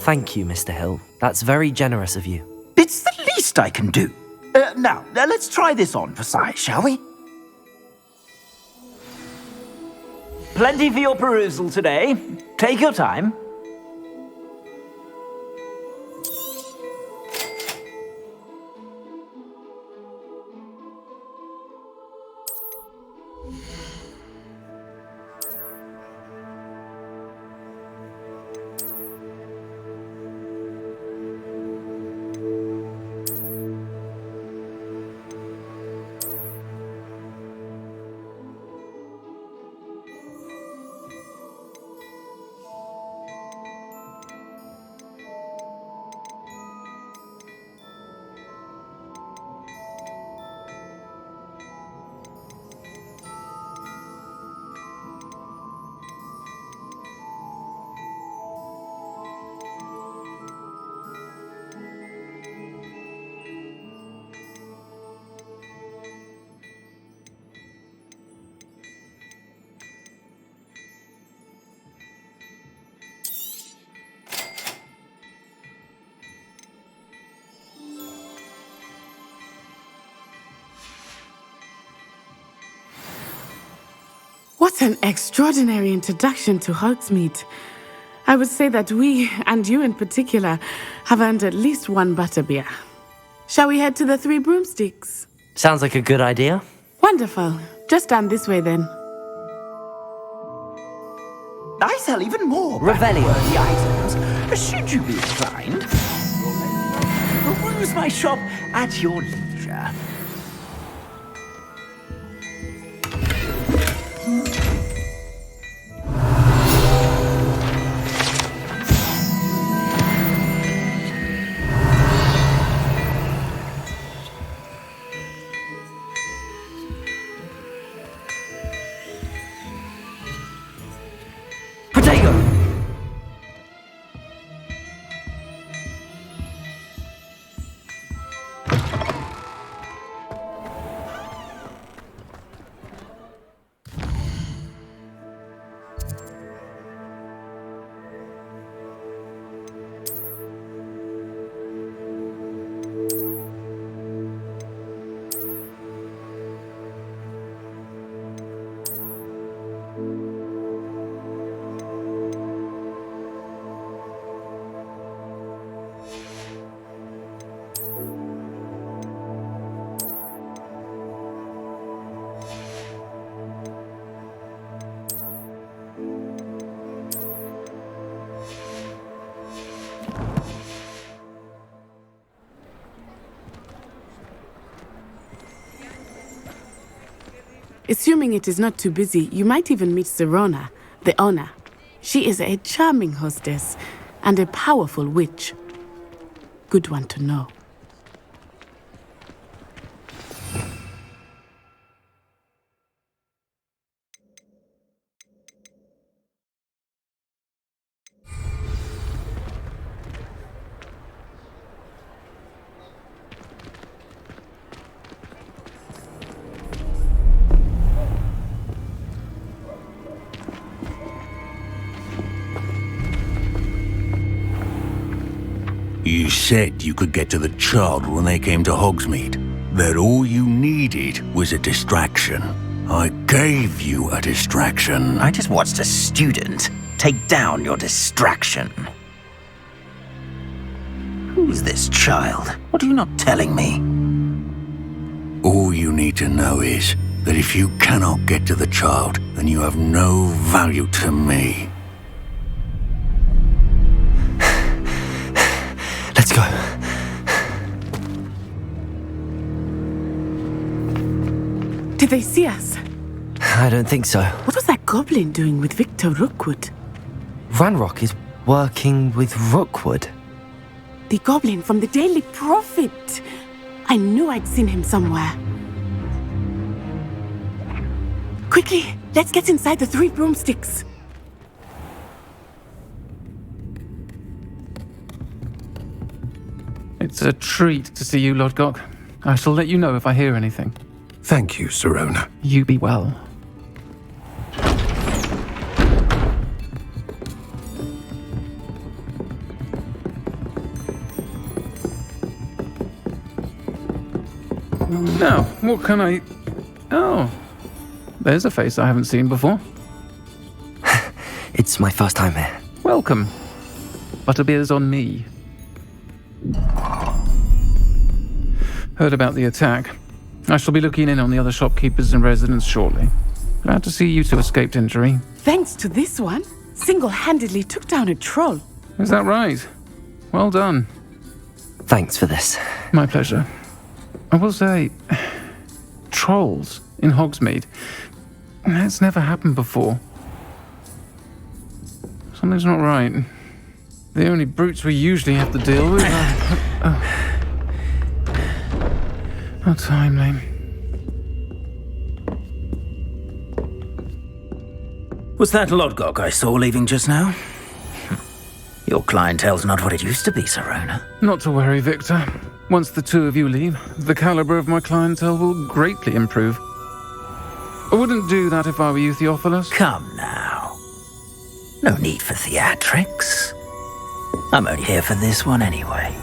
Thank you, Mr. Hill. That's very generous of you. It's the least I can do. Now, let's try this on for size, shall we? Plenty for your perusal today. Take your time. What an extraordinary introduction to Hogsmeade. I would say that we, and you in particular, have earned at least one butterbeer. Shall we head to the Three Broomsticks? Sounds like a good idea. Wonderful. Just down this way then. I sell even more Revelio. the items. Should you be inclined, peruse my shop at your leisure. Assuming it is not too busy, you might even meet Sirona, the owner. She is a charming hostess and a powerful witch. Good one to know. You said you could get to the child when they came to Hogsmeade. That all you needed was a distraction. I gave you a distraction. I just watched a student take down your distraction. Who's this child? What are you not telling me? All you need to know is that if you cannot get to the child, then you have no value to me. Let's go. Did they see us? I don't think so. What was that goblin doing with Victor Rookwood? Ranrock is working with Rookwood. The goblin from the Daily Prophet. I knew I'd seen him somewhere. Quickly, let's get inside the Three Broomsticks. It's a treat to see you, Lodgok. I shall let you know if I hear anything. Thank you, Sirona. You be well. Now, what can I... Oh, there's a face I haven't seen before. It's my first time here. Welcome. Butterbeer's on me. Heard about the attack. I shall be looking in on the other shopkeepers and residents shortly. Glad to see you two escaped injury. Thanks to this one, single-handedly took down a troll. Is that right? Well done. Thanks for this. My pleasure. I will say, trolls in Hogsmeade. That's never happened before. Something's not right. The only brutes we usually have to deal with are... How timely. Was that Lodgok I saw leaving just now? Your clientele's not what it used to be, Sirona. Not to worry, Victor. Once the two of you leave, the caliber of my clientele will greatly improve. I wouldn't do that if I were you, Theophilus. Come now. No need for theatrics. I'm only here for this one anyway.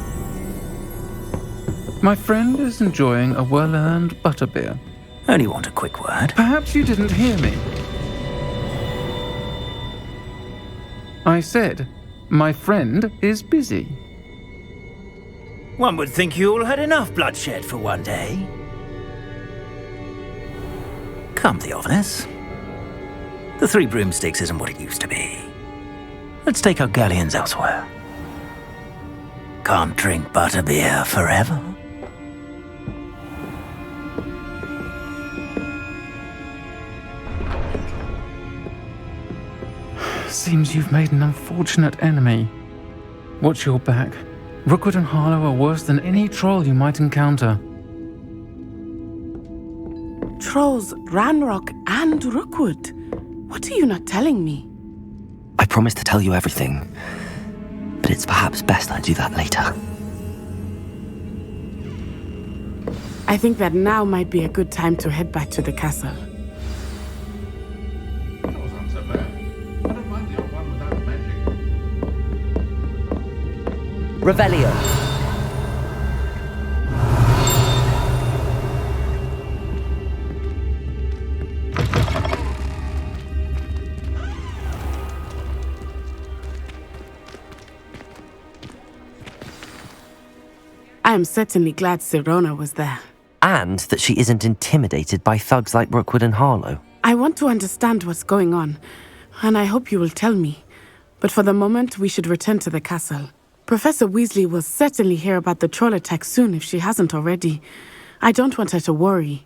My friend is enjoying a well-earned butterbeer. Only want a quick word. Perhaps you didn't hear me. I said My friend is busy. One would think you all had enough bloodshed for one day. Come, Theophilus. The Three Broomsticks isn't what it used to be. Let's take our galleons elsewhere. Can't drink butterbeer forever. Seems you've made an unfortunate enemy. Watch your back. Rookwood and Harlow are worse than any troll you might encounter. Trolls, Ranrock, and Rookwood. What are you not telling me? I promised to tell you everything, but it's perhaps best I do that later. I think that now might be a good time to head back to the castle. Revelio. I am certainly glad Sirona was there. And that she isn't intimidated by thugs like Rookwood and Harlow. I want to understand what's going on, and I hope you will tell me. But for the moment, we should return to the castle. Professor Weasley will certainly hear about the troll attack soon if she hasn't already. I don't want her to worry.